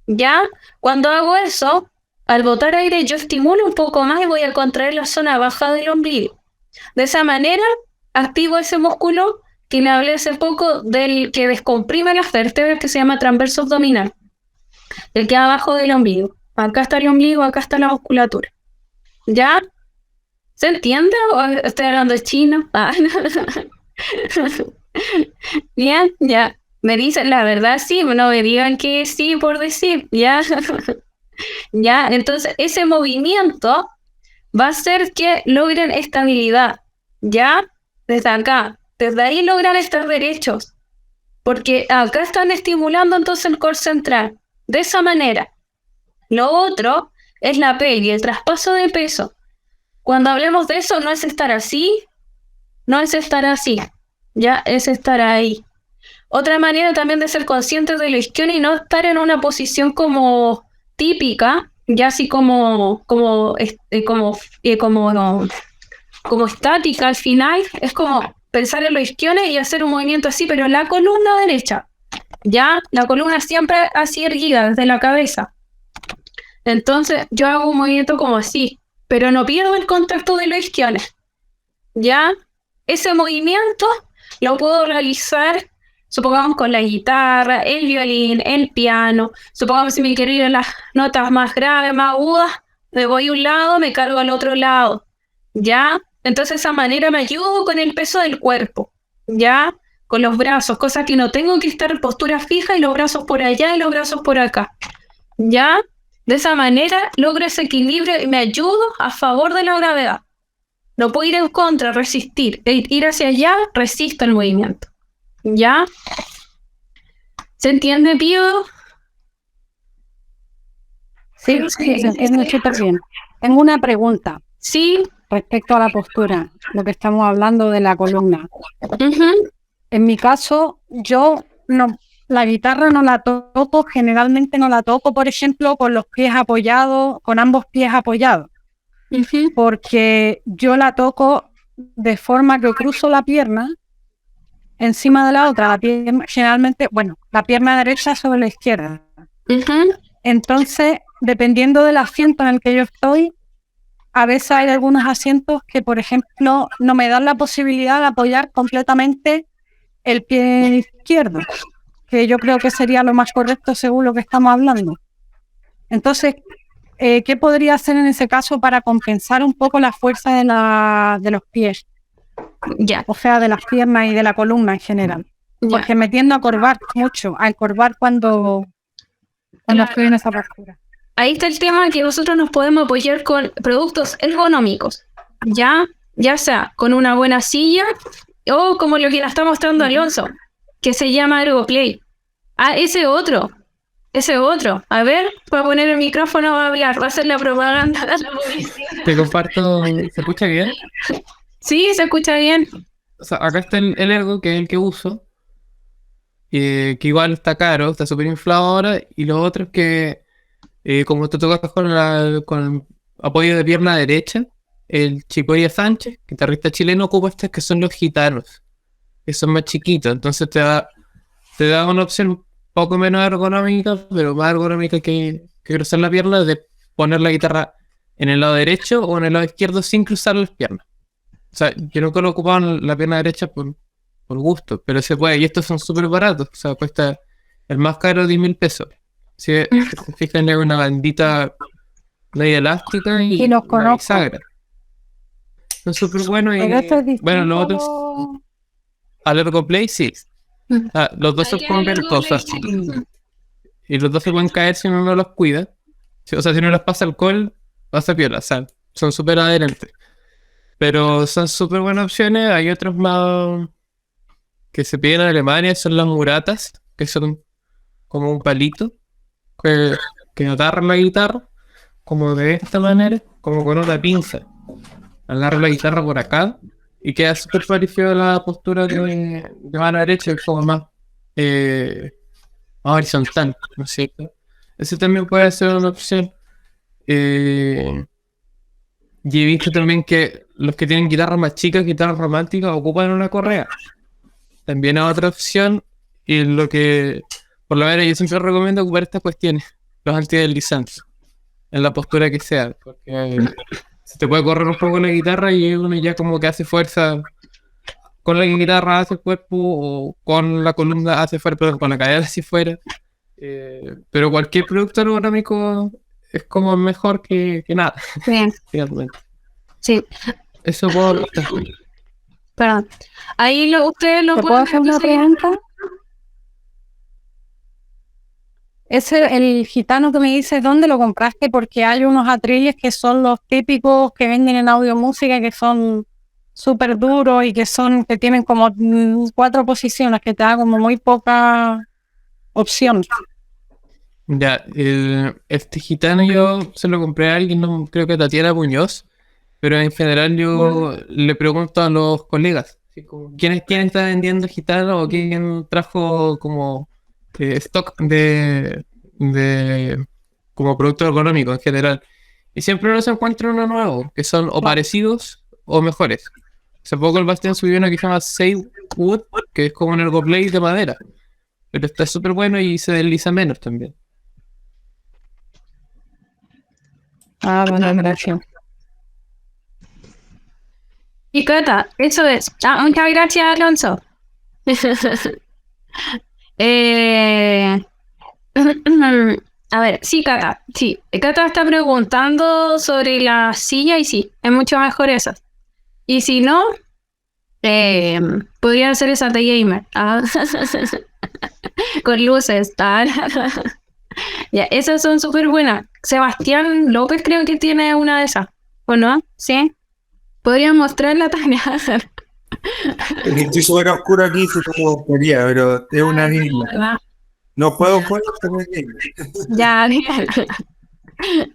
Ya, cuando hago eso, al botar aire yo estimulo un poco más y voy a contraer la zona baja del ombligo. De esa manera, activo ese músculo que le hablé hace poco del que descomprime las vértebras, que se llama transverso abdominal, el que abajo del ombligo. Acá está el ombligo, acá está la musculatura. ¿Ya? ¿Se entiende o estoy hablando de chino? Ah. Bien, ya. Me dicen la verdad, sí, no me digan que sí por decir, ya. Ya, entonces ese movimiento va a hacer que logren estabilidad, ya, desde acá, desde ahí logran estar derechos, porque acá están estimulando entonces el core central, de esa manera. Lo otro es la pelvis, el traspaso de peso. Cuando hablemos de eso, no es estar así, no es estar así, ya, es estar ahí. Otra manera también de ser conscientes de la isquion y no estar en una posición como típica, ya así como estática al final, es como pensar en los isquiones y hacer un movimiento así, pero en la columna derecha, ya, la columna siempre así erguida desde la cabeza. Entonces yo hago un movimiento como así, pero no pierdo el contacto de los isquiones, ya. Ese movimiento lo puedo realizar, supongamos con la guitarra, el violín, el piano. Supongamos si me quiero ir a las notas más graves, más agudas, me voy a un lado, me cargo al otro lado, ¿ya? Entonces de esa manera me ayudo con el peso del cuerpo, ¿ya? Con los brazos, cosa que no tengo que estar en postura fija y los brazos por allá y los brazos por acá, ¿ya? De esa manera logro ese equilibrio y me ayudo a favor de la gravedad. No puedo ir en contra, resistir. Ir hacia allá, resisto el movimiento. ¿Ya? ¿Se entiende, Pío? Sí, se entiende súper bien. Tengo una pregunta Sí. respecto a la postura, lo que estamos hablando de la columna. Uh-huh. En mi caso, yo no, la guitarra no la toco, generalmente no la toco, por ejemplo, con los pies apoyados, con ambos pies apoyados, porque yo la toco de forma que cruzo la pierna encima de la otra, la pierna, generalmente, bueno, la pierna derecha sobre la izquierda. Uh-huh. Entonces, dependiendo del asiento en el que yo estoy, a veces hay algunos asientos que, por ejemplo, no me dan la posibilidad de apoyar completamente el pie izquierdo, que yo creo que sería lo más correcto según lo que estamos hablando. Entonces, ¿qué podría hacer en ese caso para compensar un poco la fuerza de los pies? Ya. O sea, de las piernas y de la columna en general. Ya. Porque me tiendo a corvar mucho, a encorvar cuando estoy en esa postura. Ahí está el tema que nosotros nos podemos apoyar con productos ergonómicos, ya sea con una buena silla o como lo que nos está mostrando Alonso, que se llama Ergoplay. Ah, ese otro. A ver, voy a poner el micrófono, va a hablar, va a hacer la propaganda. Te comparto, ¿se escucha bien? Sí, se escucha bien. O sea, acá está el Ergo, que es el que uso, que igual está caro, está súper inflado ahora, y lo otro es que como te tocas con el apoyo de pierna derecha, el Chicoria Sánchez, guitarrista chileno, ocupa estos que son los gitanos, que son más chiquitos, entonces te da una opción un poco menos ergonómica, pero más ergonómica que cruzar la pierna, de poner la guitarra en el lado derecho o en el lado izquierdo sin cruzar las piernas. O sea, yo nunca lo he ocupado en la pierna derecha por gusto, pero se puede, y estos son súper baratos, o sea, cuesta el más caro 10.000 pesos. Si se fijan, es una bandita media elástica y los conozco. bisagra. Son súper buenos y Pero esto es distinto. bueno, los otros al Ergoplay sí. Los dos se pueden ver cosas y los dos se pueden caer si uno no los cuida. O sea, si no les pasa alcohol, pasa piola, o sea, son súper adherentes. Pero son súper buenas opciones. Hay otros más que se piden en Alemania, son las muratas, que son como un palito que agarra la guitarra como de esta manera, como con una pinza. Agarra la guitarra por acá y queda súper parecido a la postura de mano derecha, que es como más horizontal, ¿no es cierto? Ese también puede ser una opción. Y he visto también que los que tienen guitarras más chicas, guitarras románticas, ocupan una correa. También es otra opción, y lo que, por lo menos, yo siempre recomiendo ocupar estas cuestiones, los antideslizantes, en la postura que sea, porque se te puede correr un poco la guitarra y uno ya como que hace fuerza con la guitarra hacia el cuerpo o con la columna hacia afuera, perdón, con la cadera hacia afuera. Pero cualquier producto ergonómico es como mejor que nada, Bien, finalmente. sí, Eso por... perdón. Ahí ustedes lo ¿Te puedo pueden hacer una conseguir. pregunta? Ese, el gitano que me dices, ¿dónde lo compraste? Porque hay unos atriles que son los típicos que venden en audio música, que son súper duros y que tienen como 4 posiciones, que te da como muy poca opción. Ya, este gitano yo se lo compré a alguien, no, creo que a Tatiana Muñoz, pero en general yo le pregunto a los colegas, así como, ¿quién está vendiendo gitano o quién trajo como stock de como producto ergonómico en general? Y siempre uno se encuentra uno nuevo, que son o parecidos o mejores. Hace poco el Bastián subió uno que se llama Save Wood, que es como un ergoplay de madera, pero está súper bueno y se desliza menos también. Ah, bueno, gracias. Y Cata, eso es. Muchas gracias, Alonso. Eh, a ver, sí, Cata, sí. Cata está preguntando sobre la silla y sí, es mucho mejor esa. Y si no, podrían ser esas de gamer. Con luces, tal. Ya, esas son súper buenas. Sebastián López creo que tiene una de esas. ¿O no? ¿Sí? Podrían mostrarla también. Estoy súper oscuro aquí, fue como quería, pero es una niña. No puedo jugar con el niño. Ya,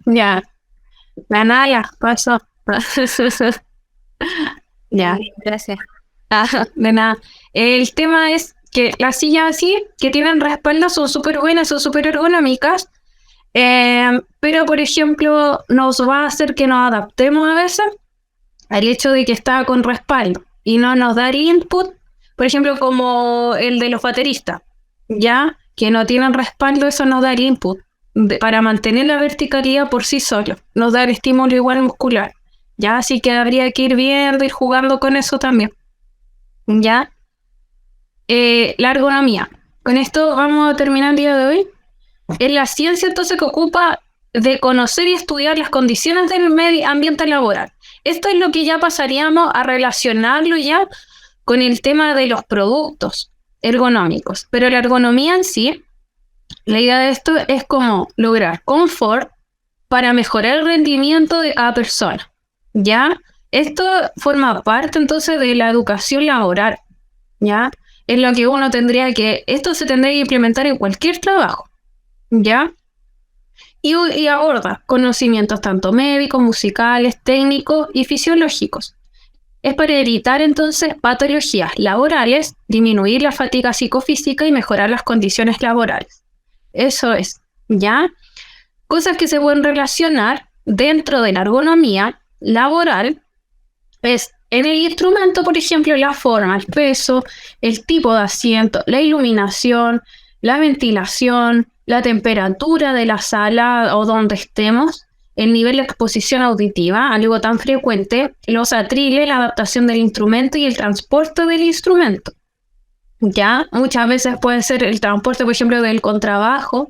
ya. La Naya, pasó. Ya, gracias. De nada. El tema es que las sillas así, que tienen respaldo, son súper buenas, son súper ergonómicas. Pero, por ejemplo, nos va a hacer que nos adaptemos a veces al hecho de que está con respaldo y no nos dar input, por ejemplo, como el de los bateristas, ya que no tienen respaldo, eso nos da input para mantener la verticalidad por sí solo, nos da el estímulo igual muscular, ya, así que habría que ir viendo, ir jugando con eso también, ya. La ergonomía, con esto vamos a terminar el día de hoy. Es la ciencia entonces que ocupa de conocer y estudiar las condiciones del medio ambiente laboral. Esto es lo que ya pasaríamos a relacionarlo ya con el tema de los productos ergonómicos. Pero la ergonomía en sí, la idea de esto es como lograr confort para mejorar el rendimiento de cada persona. ¿Ya? Esto forma parte entonces de la educación laboral. ¿Ya? Es lo que uno tendría que... Esto se tendría que implementar en cualquier trabajo. ¿Ya? Y aborda conocimientos tanto médicos, musicales, técnicos y fisiológicos. Es para evitar entonces patologías laborales, disminuir la fatiga psicofísica y mejorar las condiciones laborales. Eso es, ¿ya? Cosas que se pueden relacionar dentro de la ergonomía laboral es en el instrumento, por ejemplo, la forma, el peso, el tipo de asiento, la iluminación, la ventilación, la temperatura de la sala o donde estemos, el nivel de exposición auditiva, algo tan frecuente, los atriles, la adaptación del instrumento y el transporte del instrumento. Ya, muchas veces puede ser el transporte, por ejemplo, del contrabajo,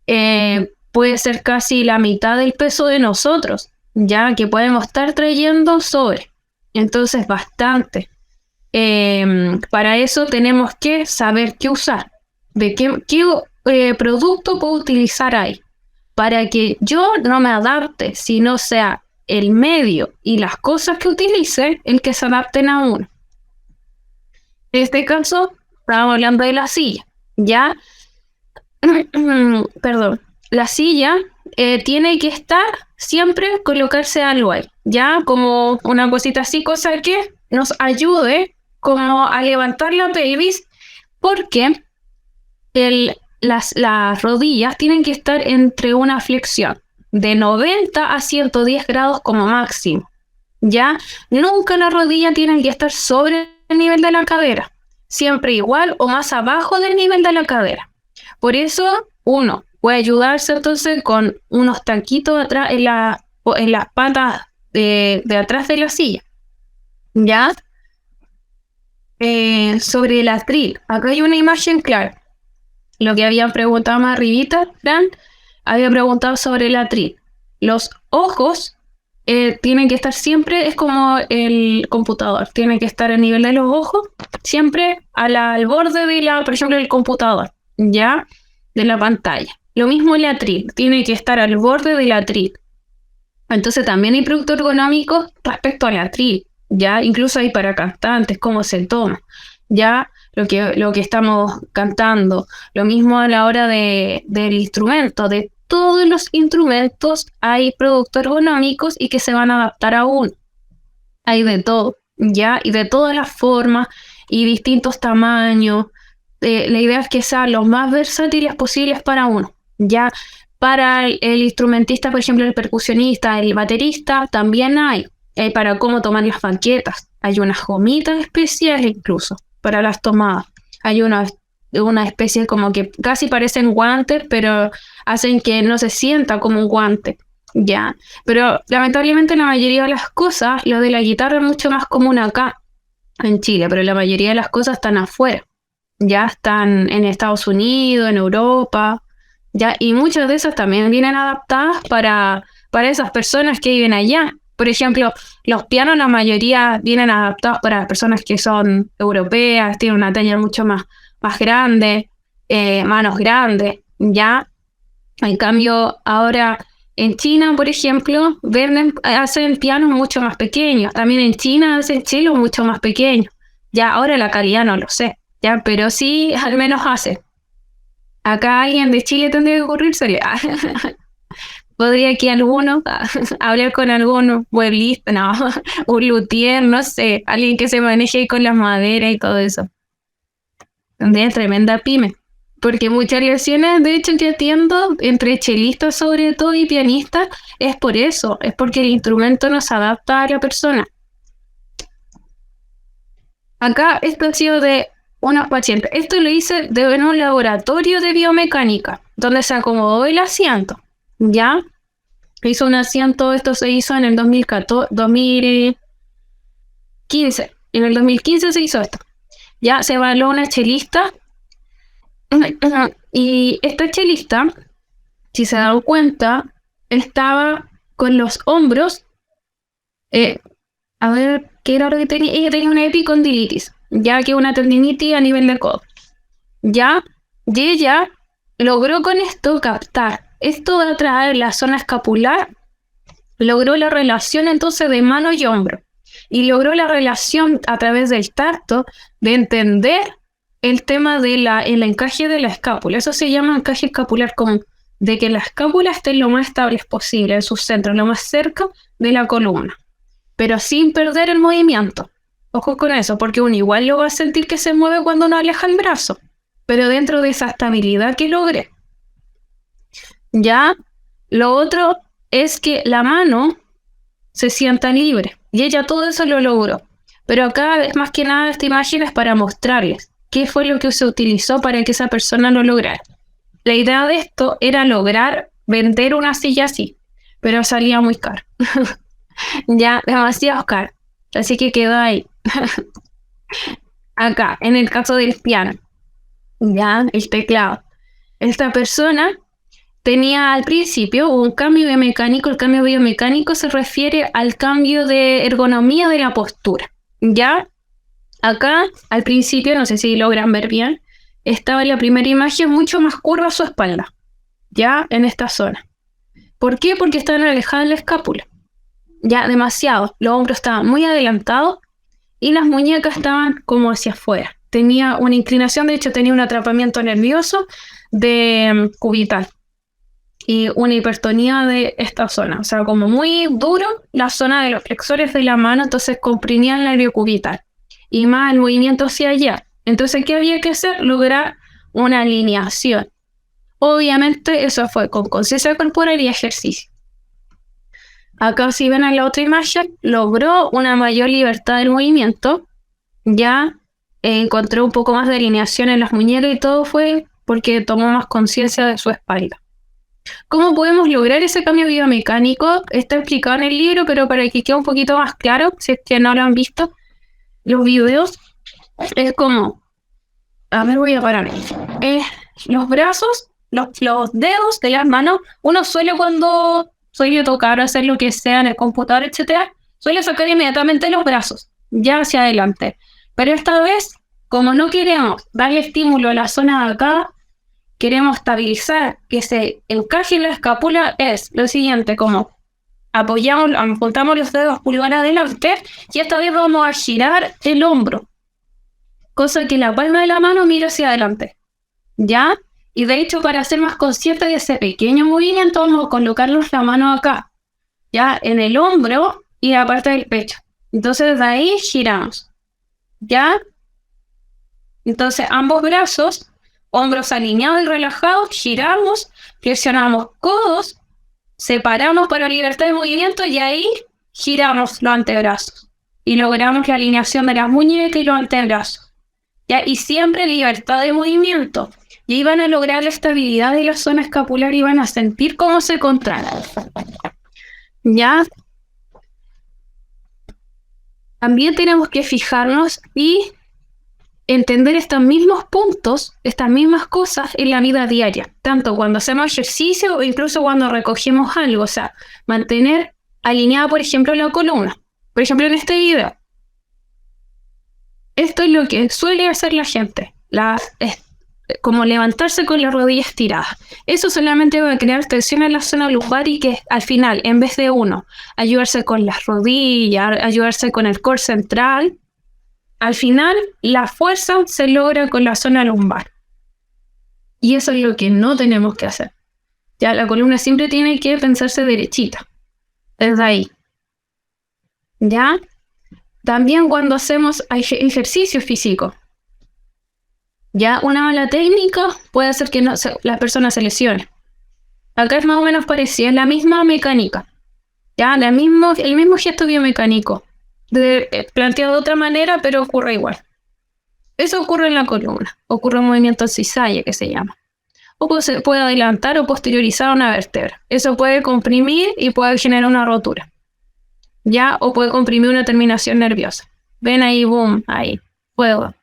puede ser casi la mitad del peso de nosotros, ya que podemos estar trayendo sobre. Entonces, bastante. Para eso tenemos que saber qué usar, de qué producto puedo utilizar ahí, para que yo no me adapte, sino sea el medio y las cosas que utilice el que se adapten a uno. En este caso, estábamos hablando de la silla, ¿ya? Perdón. La silla tiene que estar siempre colocarse algo ahí, ¿ya? Como una cosita así, cosa que nos ayude como a levantar la pelvis, porque las rodillas tienen que estar entre una flexión de 90 a 110 grados como máximo, ¿ya? Nunca la rodilla tiene que estar sobre el nivel de la cadera, siempre igual o más abajo del nivel de la cadera. Por eso uno puede ayudarse entonces con unos taquitos atrás en las patas de atrás de la silla, ¿ya? sobre el atril. Acá hay una imagen clara. Lo que había preguntado más arribita, Fran, había preguntado sobre el atril. Los ojos tienen que estar siempre, es como el computador, tienen que estar a nivel de los ojos, siempre al borde de por ejemplo, del computador, ya, de la pantalla. Lo mismo el atril, tiene que estar al borde del atril. Entonces también hay productos ergonómicos respecto al atril, ya, incluso hay para cantantes, cómo se toma, ya, lo que estamos cantando, lo mismo a la hora del instrumento, de todos los instrumentos hay productos ergonómicos y que se van a adaptar a uno. Hay de todo, ya, y de todas las formas y distintos tamaños. La idea es que sean los más versátiles posibles para uno, ya. Para el instrumentista, por ejemplo, el percusionista, el baterista, también hay para cómo tomar las baquetas. Hay unas gomitas especiales incluso para las tomadas. Hay una especie como que casi parecen guantes, pero hacen que no se sienta como un guante, ya. Pero lamentablemente la mayoría de las cosas, lo de la guitarra es mucho más común acá en Chile, pero la mayoría de las cosas están afuera. Ya están en Estados Unidos, en Europa, ya, y muchas de esas también vienen adaptadas para esas personas que viven allá. Por ejemplo, los pianos, la mayoría vienen adaptados para personas que son europeas, tienen una talla mucho más grande, manos grandes, ya. En cambio, ahora en China, por ejemplo, hacen pianos mucho más pequeños. También en China hacen chelos mucho más pequeños. Ya, ahora la calidad no lo sé, ya, pero sí, al menos hacen. Acá alguien de Chile tendría que ocurrirse. Podría que alguno hablar con algún mueblista, no, un luthier, no sé, alguien que se maneje con las maderas y todo eso. Tendría tremenda pyme. Porque muchas lesiones, de hecho, que atiendo, entre chelistas sobre todo y pianistas, es por eso, es porque el instrumento no se adapta a la persona. Acá esto ha sido de unos pacientes. Esto lo hice en un laboratorio de biomecánica, donde se acomodó el asiento, ¿ya? Hizo un asiento, esto se hizo en el 2015. En el 2015 se hizo esto. Ya se evaluó una chelista. Y esta chelista, si se dan cuenta, estaba con los hombros. A ver, ¿qué era lo que tenía? Ella tenía una epicondilitis, ya que una tendinitis a nivel de codo. Ya, y ella logró con esto captar esto de atraer la zona escapular, logró la relación entonces de mano y hombro, y logró la relación a través del tacto de entender el tema del encaje de la escápula. Eso se llama encaje escapular común, de que la escápula esté lo más estable posible en su centro, lo más cerca de la columna, pero sin perder el movimiento. Ojo con eso, porque uno igual lo va a sentir que se mueve cuando uno aleja el brazo, pero dentro de esa estabilidad que logre. Ya, lo otro es que la mano se sienta libre, y ella todo eso lo logró. Pero acá es más que nada esta imagen es para mostrarles qué fue lo que se utilizó para que esa persona lo lograra. La idea de esto era lograr vender una silla así, pero salía muy caro. Ya, demasiado caro. Así que quedó ahí. Acá, en el caso del piano, ya, el teclado. Esta persona tenía al principio un cambio biomecánico. El cambio biomecánico se refiere al cambio de ergonomía de la postura. Ya, acá al principio, no sé si logran ver bien, estaba en la primera imagen mucho más curva su espalda. Ya, en esta zona. ¿Por qué? Porque estaban alejadas de la escápula. Ya, demasiado. Los hombros estaban muy adelantados y las muñecas estaban como hacia afuera. Tenía una inclinación, de hecho tenía un atrapamiento nervioso de cubital y una hipertonía de esta zona, o sea, como muy duro la zona de los flexores de la mano, entonces comprimía el nervio cubital y más el movimiento hacia allá. Entonces, ¿qué había que hacer? Lograr una alineación. Obviamente eso fue con conciencia corporal y ejercicio. Acá si ven en la otra imagen, logró una mayor libertad del movimiento, ya encontró un poco más de alineación en las muñecas y todo fue porque tomó más conciencia de su espalda. ¿Cómo podemos lograr ese cambio biomecánico? Está explicado en el libro, pero para que quede un poquito más claro, si es que no lo han visto, los videos, es como, a ver, voy a parar. Los brazos, los dedos de las manos, uno suele tocar, hacer lo que sea en el computador, etcétera, suele sacar inmediatamente los brazos, ya hacia adelante. Pero esta vez, como no queremos darle estímulo a la zona de acá, queremos estabilizar, que se encaje en la escápula, es lo siguiente, como apuntamos los dedos pulgar adelante y esta vez vamos a girar el hombro, cosa que la palma de la mano mire hacia adelante, ¿ya? Y de hecho, para ser más consciente de ese pequeño movimiento, vamos a colocarnos la mano acá, ¿ya? En el hombro y la parte del pecho. Entonces de ahí giramos, ¿ya? Entonces ambos brazos, hombros alineados y relajados, giramos, flexionamos codos, separamos para libertad de movimiento y ahí giramos los antebrazos. Y logramos la alineación de las muñecas y los antebrazos, ¿ya? Y siempre libertad de movimiento. Y ahí van a lograr la estabilidad de la zona escapular y van a sentir cómo se contrae, ¿ya? También tenemos que fijarnos y entender estos mismos puntos, estas mismas cosas en la vida diaria, tanto cuando hacemos ejercicio o incluso cuando recogemos algo, o sea, mantener alineada, por ejemplo, la columna. Por ejemplo, en este video, esto es lo que suele hacer la gente, como levantarse con las rodillas tiradas. Eso solamente va a crear tensión en la zona lumbar y que al final, en vez de ayudarse con las rodillas, ayudarse con el core central, al final la fuerza se logra con la zona lumbar. Y eso es lo que no tenemos que hacer. Ya la columna siempre tiene que pensarse derechita. Desde ahí. ¿Ya? También cuando hacemos ejercicio físico. Ya una mala técnica puede hacer que la persona se lesione. Acá es más o menos parecido, es la misma mecánica. Ya, el mismo gesto biomecánico. Planteado de otra manera, pero ocurre igual. Eso ocurre en la columna. Ocurre un movimiento en cizalla, que se llama. O se puede adelantar o posteriorizar una vértebra. Eso puede comprimir y puede generar una rotura. ¿Ya? O puede comprimir una terminación nerviosa. Ven ahí, boom, ahí. Fuego.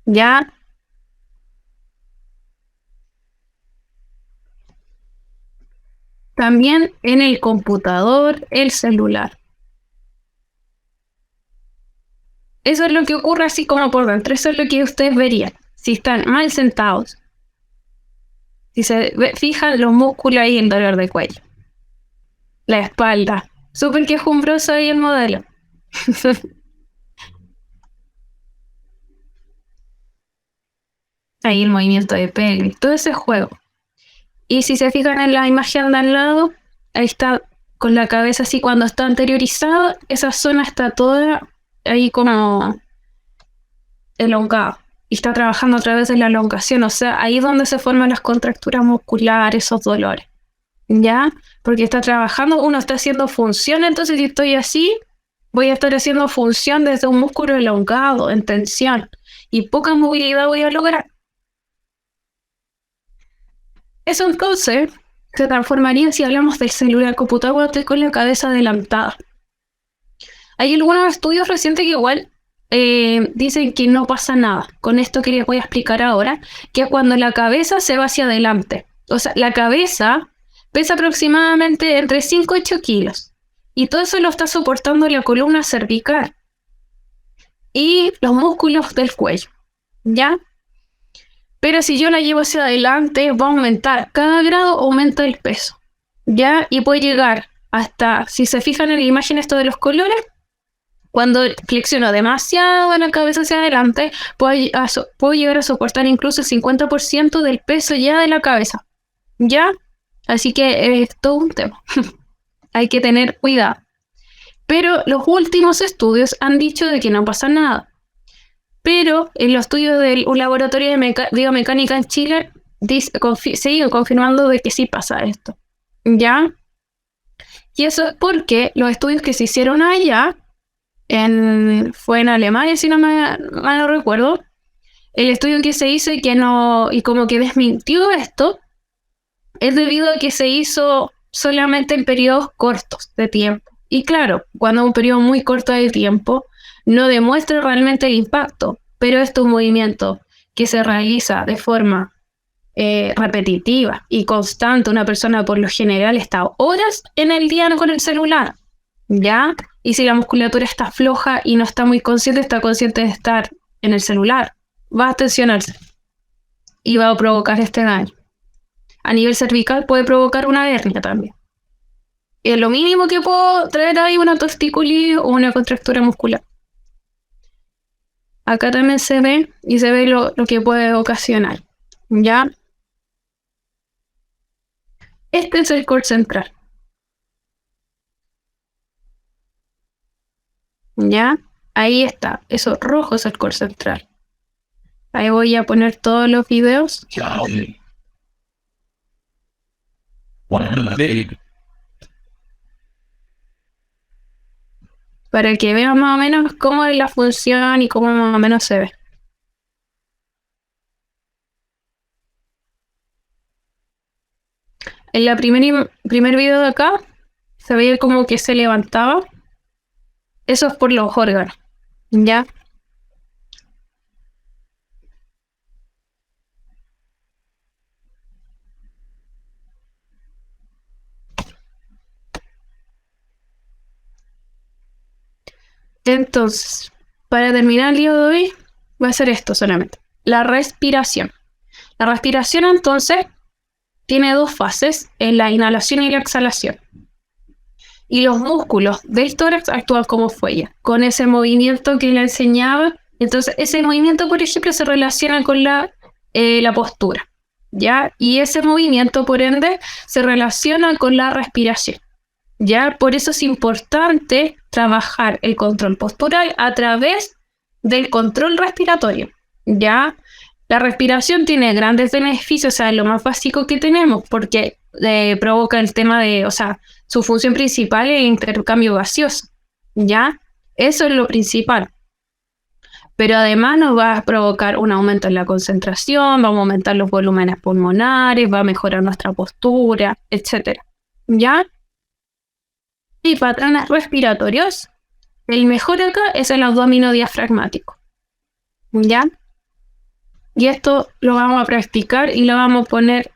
¿Ya? También en el computador, el celular. Eso es lo que ocurre así como por dentro. Eso es lo que ustedes verían. Si están mal sentados. Si se fijan los músculos ahí, el dolor de cuello. La espalda. Súper quejumbroso ahí el modelo. Ahí el movimiento de pelvis. Todo ese juego. Y si se fijan en la imagen de al lado, ahí está con la cabeza así cuando está anteriorizada. Esa zona está toda ahí como elongada. Y está trabajando a través de la elongación. O sea, ahí es donde se forman las contracturas musculares, esos dolores. ¿Ya? Porque está trabajando, uno está haciendo función, entonces si estoy así, voy a estar haciendo función desde un músculo elongado, en tensión. Y poca movilidad voy a lograr. Eso entonces se transformaría si hablamos del celular computador cuando estoy con la cabeza adelantada. Hay algunos estudios recientes que igual dicen que no pasa nada con esto que les voy a explicar ahora, que es cuando la cabeza se va hacia adelante. O sea, la cabeza pesa aproximadamente entre 5 y 8 kilos. Y todo eso lo está soportando la columna cervical y los músculos del cuello. ¿Ya? Pero si yo la llevo hacia adelante, va a aumentar. Cada grado aumenta el peso. ¿Ya? Y puede llegar hasta, si se fijan en la imagen esto de los colores, cuando flexiono demasiado la cabeza hacia adelante, puedo llegar a soportar incluso el 50% del peso ya de la cabeza. ¿Ya? Así que es todo un tema. Hay que tener cuidado. Pero los últimos estudios han dicho de que no pasa nada. Pero en los estudios de un laboratorio de biomecánica en Chile siguen confirmando de que sí pasa esto. ¿Ya? Y eso es porque los estudios que se hicieron allá, fue en Alemania, si no mal no recuerdo, el estudio que se hizo y como que desmintió esto, es debido a que se hizo solamente en periodos cortos de tiempo. Y claro, cuando es un periodo muy corto de tiempo, no demuestre realmente el impacto, pero es un movimiento que se realiza de forma repetitiva y constante. Una persona por lo general está horas en el día con el celular, ¿ya? Y si la musculatura está floja y no está muy consciente, está consciente de estar en el celular, va a tensionarse y va a provocar este daño. A nivel cervical puede provocar una hernia también. Y es lo mínimo que puedo traer ahí una tortícolis o una contractura muscular. Acá también se ve y se ve lo que puede ocasionar, ¿ya? Este es el core central, ¿ya? Ahí está, eso rojo es el core central. Ahí voy a poner todos los videos. Para que vean más o menos cómo es la función y cómo más o menos se ve. En la primer video de acá, se veía como que se levantaba. Eso es por los órganos, ¿ya? Entonces, para terminar el día de hoy, va a ser esto solamente. La respiración. La respiración, entonces, tiene dos fases, en la inhalación y la exhalación. Y los músculos del tórax actúan como fuelle, con ese movimiento que le enseñaba. Entonces, ese movimiento, por ejemplo, se relaciona con la postura, ¿ya? Y ese movimiento, por ende, se relaciona con la respiración, ¿ya? Por eso es importante trabajar el control postural a través del control respiratorio, ¿ya? La respiración tiene grandes beneficios, o sea, es lo más básico que tenemos, porque provoca el tema de, o sea, su función principal es el intercambio gaseoso, ¿ya? Eso es lo principal. Pero además nos va a provocar un aumento en la concentración, vamos a aumentar los volúmenes pulmonares, va a mejorar nuestra postura, etc. ¿Ya? Y patrones respiratorios, el mejor acá es el abdomino diafragmático, ¿ya? Y esto lo vamos a practicar y lo vamos a poner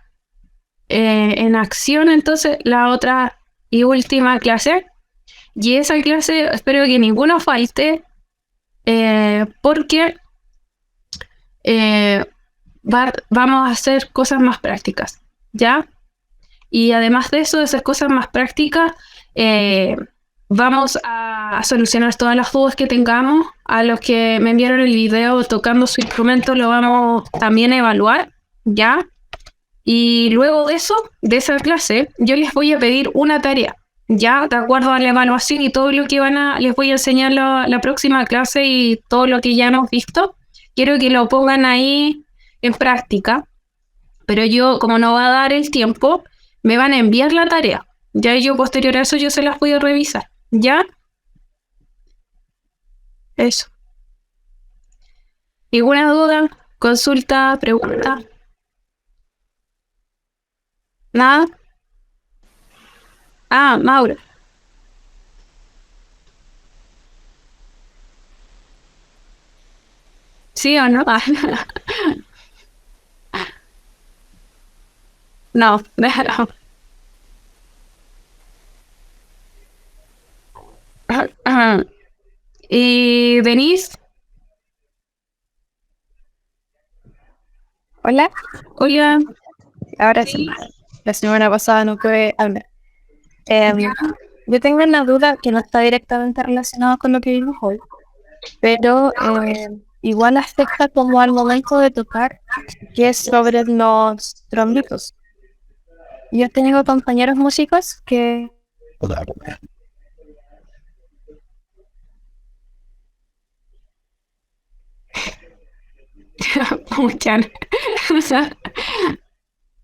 en acción entonces la otra y última clase. Y esa clase espero que ninguno falte, porque vamos a hacer cosas más prácticas, ¿ya? Y además de eso, de hacer cosas más prácticas, vamos a solucionar todas las dudas que tengamos. A los que me enviaron el video tocando su instrumento lo vamos también a evaluar, ¿ya? Y luego de eso, de esa clase, yo les voy a pedir una tarea, ¿ya? De acuerdo a la evaluación y todo lo que les voy a enseñar la próxima clase y todo lo que ya hemos visto. Quiero que lo pongan ahí en práctica, pero yo, como no va a dar el tiempo, me van a enviar la tarea. Ya yo posterior a eso yo se las voy a revisar, ¿ya? Eso. ¿Alguna duda? ¿Consulta? ¿Pregunta? ¿Nada? Ah, Maura. ¿Sí o no? No, déjalo. ¿Y Denise? Hola, Hola. ahora sí. La semana pasada no pude hablar. Yo tengo una duda que no está directamente relacionada con lo que vimos hoy, pero igual afecta como al momento de tocar, que es sobre los trombitos. Yo tengo compañeros músicos que Muchas.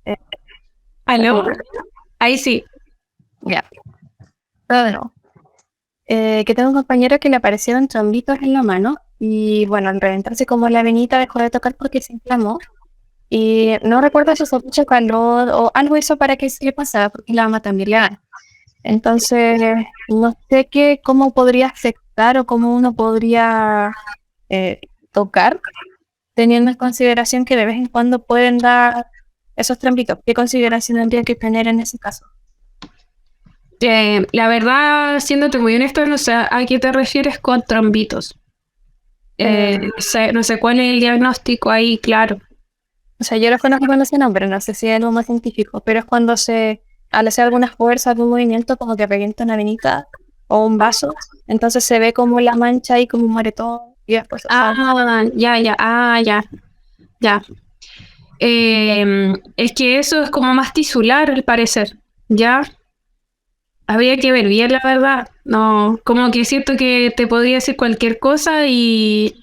eh, ¿Aló? Ahí sí. ya, no. Que tengo compañeros que le aparecieron trombitos en la mano y bueno, al reventarse como la venita dejó de tocar porque se inflamó. Y no recuerdo si fue mucho calor o algo hizo para que se le pasara, porque la ama también le da. Entonces, no sé cómo podría afectar tocar o cómo uno podría tocar, teniendo en consideración que de vez en cuando pueden dar esos trampitos? ¿Qué consideración tendría que tener en ese caso? La verdad, siéndote muy honesto, no sé a qué te refieres con trombitos. No sé cuál es el diagnóstico ahí, claro. O sea, yo los conozco con ese nombre, no sé si es algo más científico, pero es cuando al hacer alguna fuerza, algún movimiento, como que revienta una venita o un vaso, entonces se ve como la mancha y como un moretón y después... Ya. Es que eso es como más tisular, al parecer, ¿ya? Habría que ver bien, la verdad. No, como que siento que te podría decir cualquier cosa y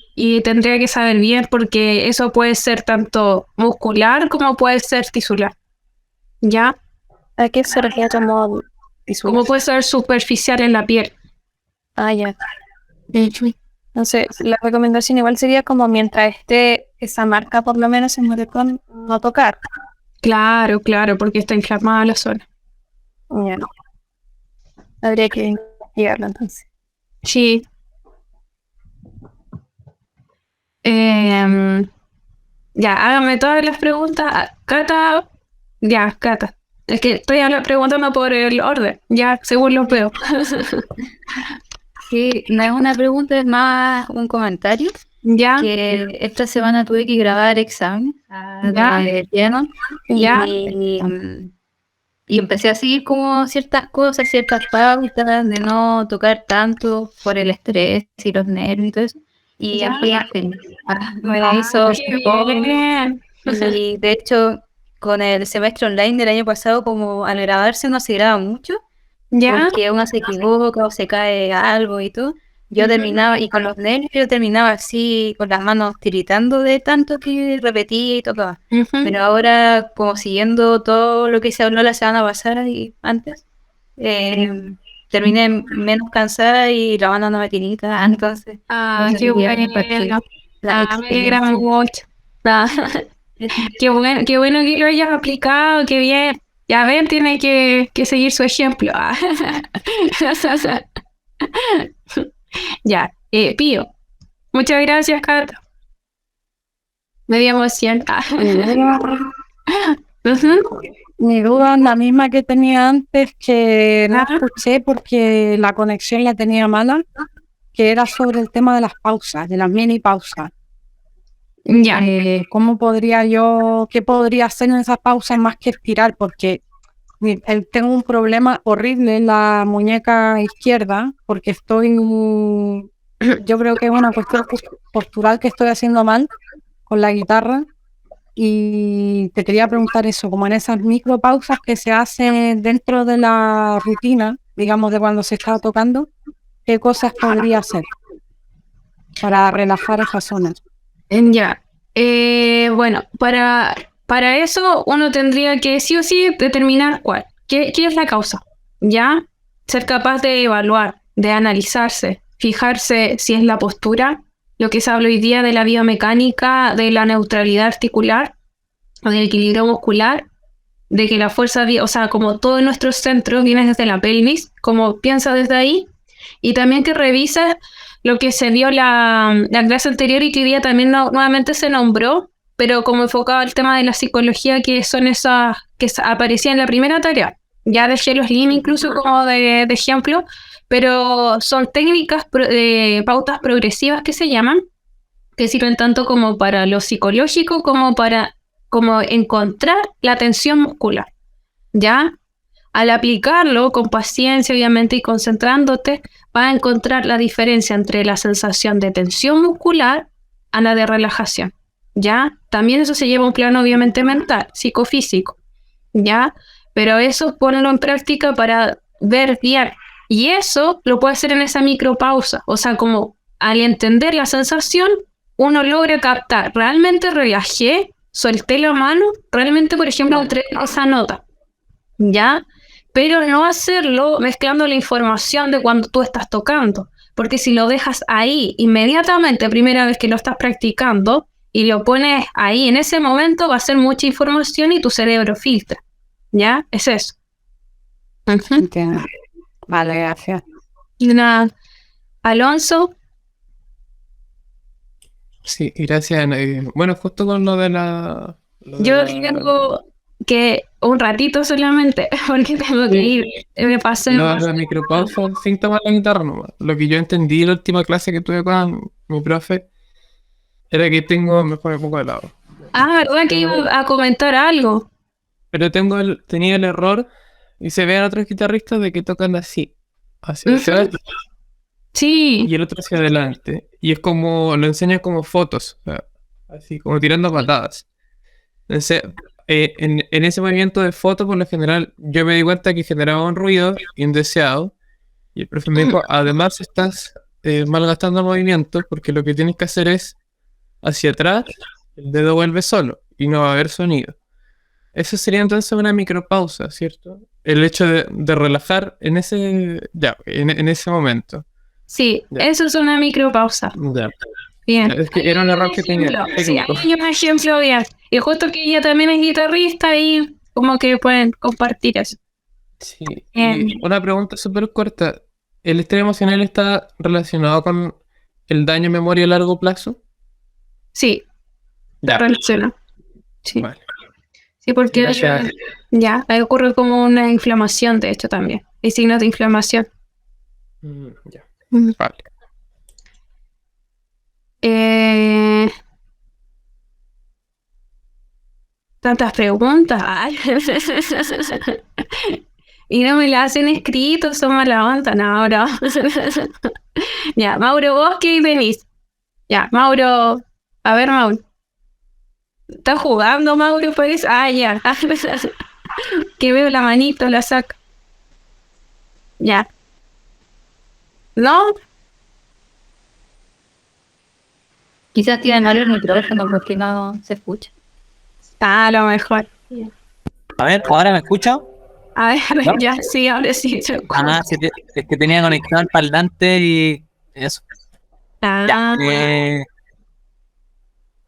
tendría que saber bien porque eso puede ser tanto muscular como puede ser tisular, ¿ya? ¿A qué se refiere como visual? Como puede ser superficial en la piel. Ah, ya. Entonces, la recomendación igual sería como mientras esté esa marca, por lo menos en moretón, no tocar. Claro, porque está inflamada la zona. Ya. Habría que investigarlo entonces. Sí. Ya, hágame todas las preguntas. Cata. Ya, Cata. Es que estoy preguntando por el orden, ya, según los veo. Sí, no es una pregunta, es más un comentario. Ya, Que esta semana tuve que grabar examen de piano ya. y empecé a seguir como ciertas cosas, ciertas pautas de no tocar tanto por el estrés y los nervios y todo eso. Y me la hizo Bien. y de hecho con el semestre online del año pasado, como al grabarse uno se graba mucho, Ya. porque uno se equivoca o se cae algo y todo. Yo terminaba, y con los nervios yo terminaba así, con las manos tiritando de tanto que repetía y tocaba. Ujú. Pero ahora, como siguiendo todo lo que se habló la semana pasada y antes, terminé menos cansada y la mano no me tirita, entonces... Ah, eso qué sería bueno. compartir la Me alegra experiencia. mucho. Ah, qué bueno que lo hayas aplicado, qué bien. Ya ven, tiene que seguir su ejemplo. Ah. Ya, Pío. Muchas gracias, Cata. Me dio emoción. Ah. Ujú. Mi duda es la misma que tenía antes, que no escuché porque la conexión la tenía mala, que era sobre el tema de las pausas, de las mini pausas. Ya. ¿Cómo podría qué podría hacer en esas pausas más que estirar? Porque tengo un problema horrible en la muñeca izquierda, porque yo creo que es una cuestión postural que estoy haciendo mal con la guitarra. Y te quería preguntar eso, como en esas micropausas que se hacen dentro de la rutina, digamos, de cuando se está tocando, ¿qué cosas podría hacer para relajar esa zona? Ya. Bueno, para eso uno tendría que sí o sí determinar qué es la causa, ¿ya? Ser capaz de evaluar, de analizarse, fijarse si es la postura, lo que se habla hoy día de la biomecánica, de la neutralidad articular o del equilibrio muscular, de que la fuerza, o sea, como todos nuestros centros vienen desde la pelvis, como piensa desde ahí, y también que revises lo que se dio la clase anterior y que hoy día también nuevamente se nombró, pero como enfocado al tema de la psicología, que son esas que aparecían en la primera tarea. Ya dejé los Lean incluso como de ejemplo, pero son técnicas, pautas progresivas que se llaman, que sirven tanto como para lo psicológico como para encontrar la tensión muscular. ¿Ya? Al aplicarlo con paciencia, obviamente, y concentrándote, vas a encontrar la diferencia entre la sensación de tensión muscular a la de relajación, ¿ya? También eso se lleva a un plano, obviamente, mental, psicofísico, ¿ya? Pero eso ponlo en práctica para ver bien. Y eso lo puede hacer en esa micropausa. O sea, como al entender la sensación, uno logra captar, realmente relajé, solté la mano, realmente, por ejemplo, entré en esa nota, ¿ya? Pero no hacerlo mezclando la información de cuando tú estás tocando, porque si lo dejas ahí inmediatamente, primera vez que lo estás practicando, y lo pones ahí en ese momento, va a ser mucha información y tu cerebro filtra, ¿ya? Es eso. Entiendo. Vale, gracias. Y nada, Alonso, Sí, gracias. Bueno, justo con lo de la... lo de yo la- tengo que un ratito solamente, porque tengo que ir. Me pasé. lo de la micropausa sin tomar la guitarra nomás. Lo que yo entendí en la última clase que tuve con mi profe era que tengo... Mejor me pongo de lado. Ah, ¿verdad que iba a comentar algo? Pero tenía el error y se ven otros guitarristas de que tocan así. Hacia Ujú. atrás Sí. y el otro hacia adelante. Y es como... Lo enseñan como fotos. O sea, así, como tirando patadas. Entonces, en ese movimiento de foto, por lo general, yo me di cuenta que generaba un ruido indeseado. Y el profe me dijo, además estás malgastando el movimiento porque lo que tienes que hacer es hacia atrás, el dedo vuelve solo y no va a haber sonido. Eso sería entonces una micropausa, ¿cierto? El hecho de relajar en en ese momento. Sí, Ya. eso es una micropausa. Ya. Bien. Es que era un error que tenía. Ejemplo, sí, técnico. hay un ejemplo bien. Y justo que ella también es guitarrista y como que pueden compartir eso. Sí. Em. Y una pregunta súper corta. ¿El estrés emocional está relacionado con el daño a memoria a largo plazo? Sí, Ya. relaciona. Sí. Vale. Sí, porque Gracias. ya, ahí ocurre como una inflamación, de hecho, también. Hay signos de inflamación. Ya. Mm. Vale. Tantas preguntas. Ay. Y no me las hacen escrito, son mala onda. No, ahora. Ya, Mauro, vos qué venís. Ya, Mauro. A ver, Mauro. ¿Estás jugando, Mauro? Parece. Ah, ya. Que veo la manito, la saca. Ya. ¿No? Quizás tiene mal el micrófono porque no se escucha. Ah, a lo mejor. A ver, ¿ahora me escucha? A ver, ¿No? ya, sí, ahora sí. Ah, sí, es que tenía conectado el parlante y eso. Ah, Ya.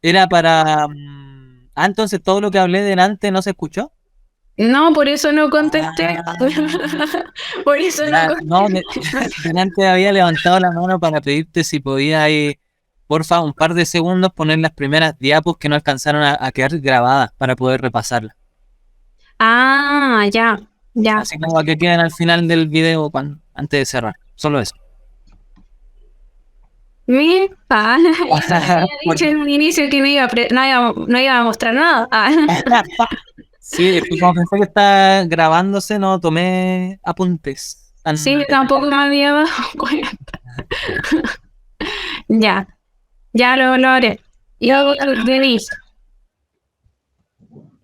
Era para... entonces todo lo que hablé delante no se escuchó. no, por eso no contesté. Ah. Por eso no Ya, contesté. no, delante había levantado la mano para pedirte si podía ahí, porfa, un par de segundos poner las primeras diapos que no alcanzaron a quedar grabadas para poder repasarlas. Ah, ya, ya. Así como a que queden al final del video antes de cerrar. Solo eso. Mi pana. Había dicho en un inicio que no iba a mostrar nada. Ah. Sí, es que como pensé que está grabándose, no tomé apuntes. Sí, tampoco me había dado cuenta. Ya, ya lo haré. Y luego Denise.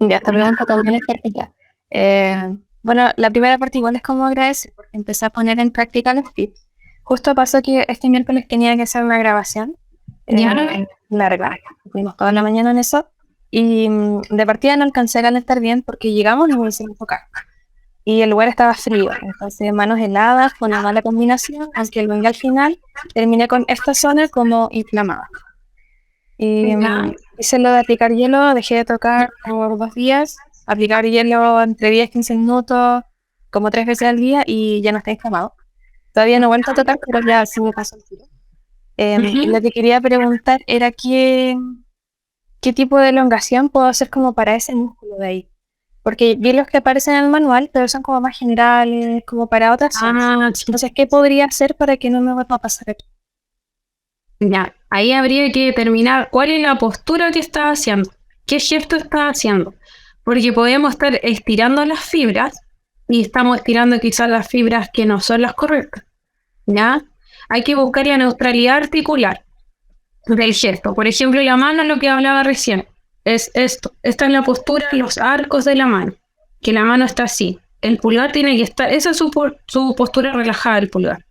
Ya, esta pregunta también es práctica. Bueno, la primera parte igual es como agradecer, porque empecé a poner en práctica los tips. Justo pasó que este miércoles tenía que hacer una grabación Ya. larga. Estuvimos toda la mañana en eso. Y de partida no alcancé a calentar bien porque llegamos y nos hicimos tocar. Y el lugar estaba frío, entonces manos heladas, fue una mala combinación, aunque luego al final terminé con esta zona como inflamada. Y hice lo de aplicar hielo, dejé de tocar por 2 días, aplicar hielo entre 10 y 15 minutos, como 3 veces al día y ya no está inflamado. Todavía no he vuelto a tocar, pero ya sí me pasó el tiro. Y lo que quería preguntar era qué tipo de elongación puedo hacer como para ese músculo de ahí. Porque vi los que aparecen en el manual, pero son como más generales, como para otras zonas. Sí. Entonces, ¿qué podría hacer para que no me vuelva a pasar aquí? Ya, ahí habría que determinar cuál es la postura que está haciendo, qué gesto está haciendo, porque podemos estar estirando las fibras y estamos estirando quizás las fibras que no son las correctas, ¿ya? Hay que buscar la neutralidad articular del gesto. Por ejemplo, la mano, lo que hablaba recién, es esto, esta es la postura, los arcos de la mano, que la mano está así, el pulgar tiene que estar, esa es su postura relajada del pulgar,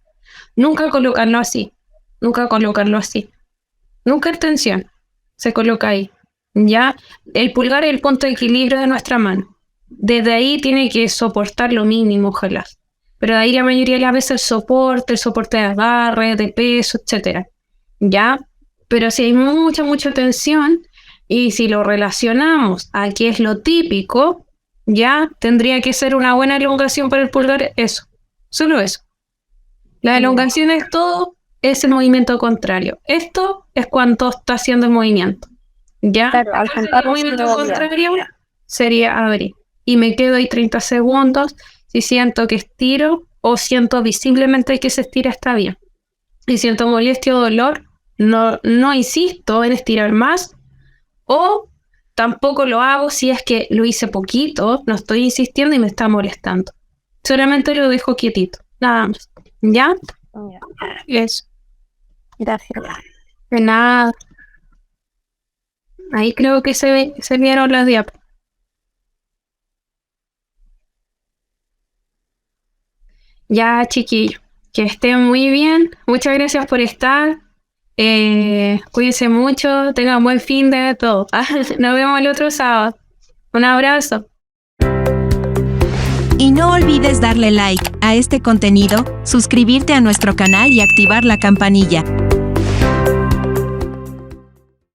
nunca colocarlo así. Nunca colocarlo así. Nunca en tensión. Se coloca ahí. Ya. El pulgar es el punto de equilibrio de nuestra mano. Desde ahí tiene que soportar lo mínimo, ojalá. Pero de ahí la mayoría de las veces el soporte de agarre, de peso, etc. Ya. Pero si hay mucha tensión y si lo relacionamos a qué es lo típico, ya tendría que ser una buena elongación para el pulgar. Eso. Solo eso. La elongación es todo es el movimiento contrario. Esto es cuando está haciendo el movimiento. ¿Ya? Claro, al El juntar movimiento los contrario sería abrir. Y me quedo ahí 30 segundos. Si siento que estiro o siento visiblemente que se estira, está bien. Si siento molestia o dolor, no insisto en estirar más. O tampoco lo hago si es que lo hice poquito, no estoy insistiendo y me está molestando. Solamente lo dejo quietito, nada más. ¿Ya? Eso. Gracias. De nada. Ahí creo que se vieron las diapositivas. Ya, chiquillos, que estén muy bien. Muchas gracias por estar. Cuídense mucho, tengan buen fin de todo. Nos vemos el otro sábado. Un abrazo. Y no olvides darle like a este contenido, suscribirte a nuestro canal y activar la campanilla.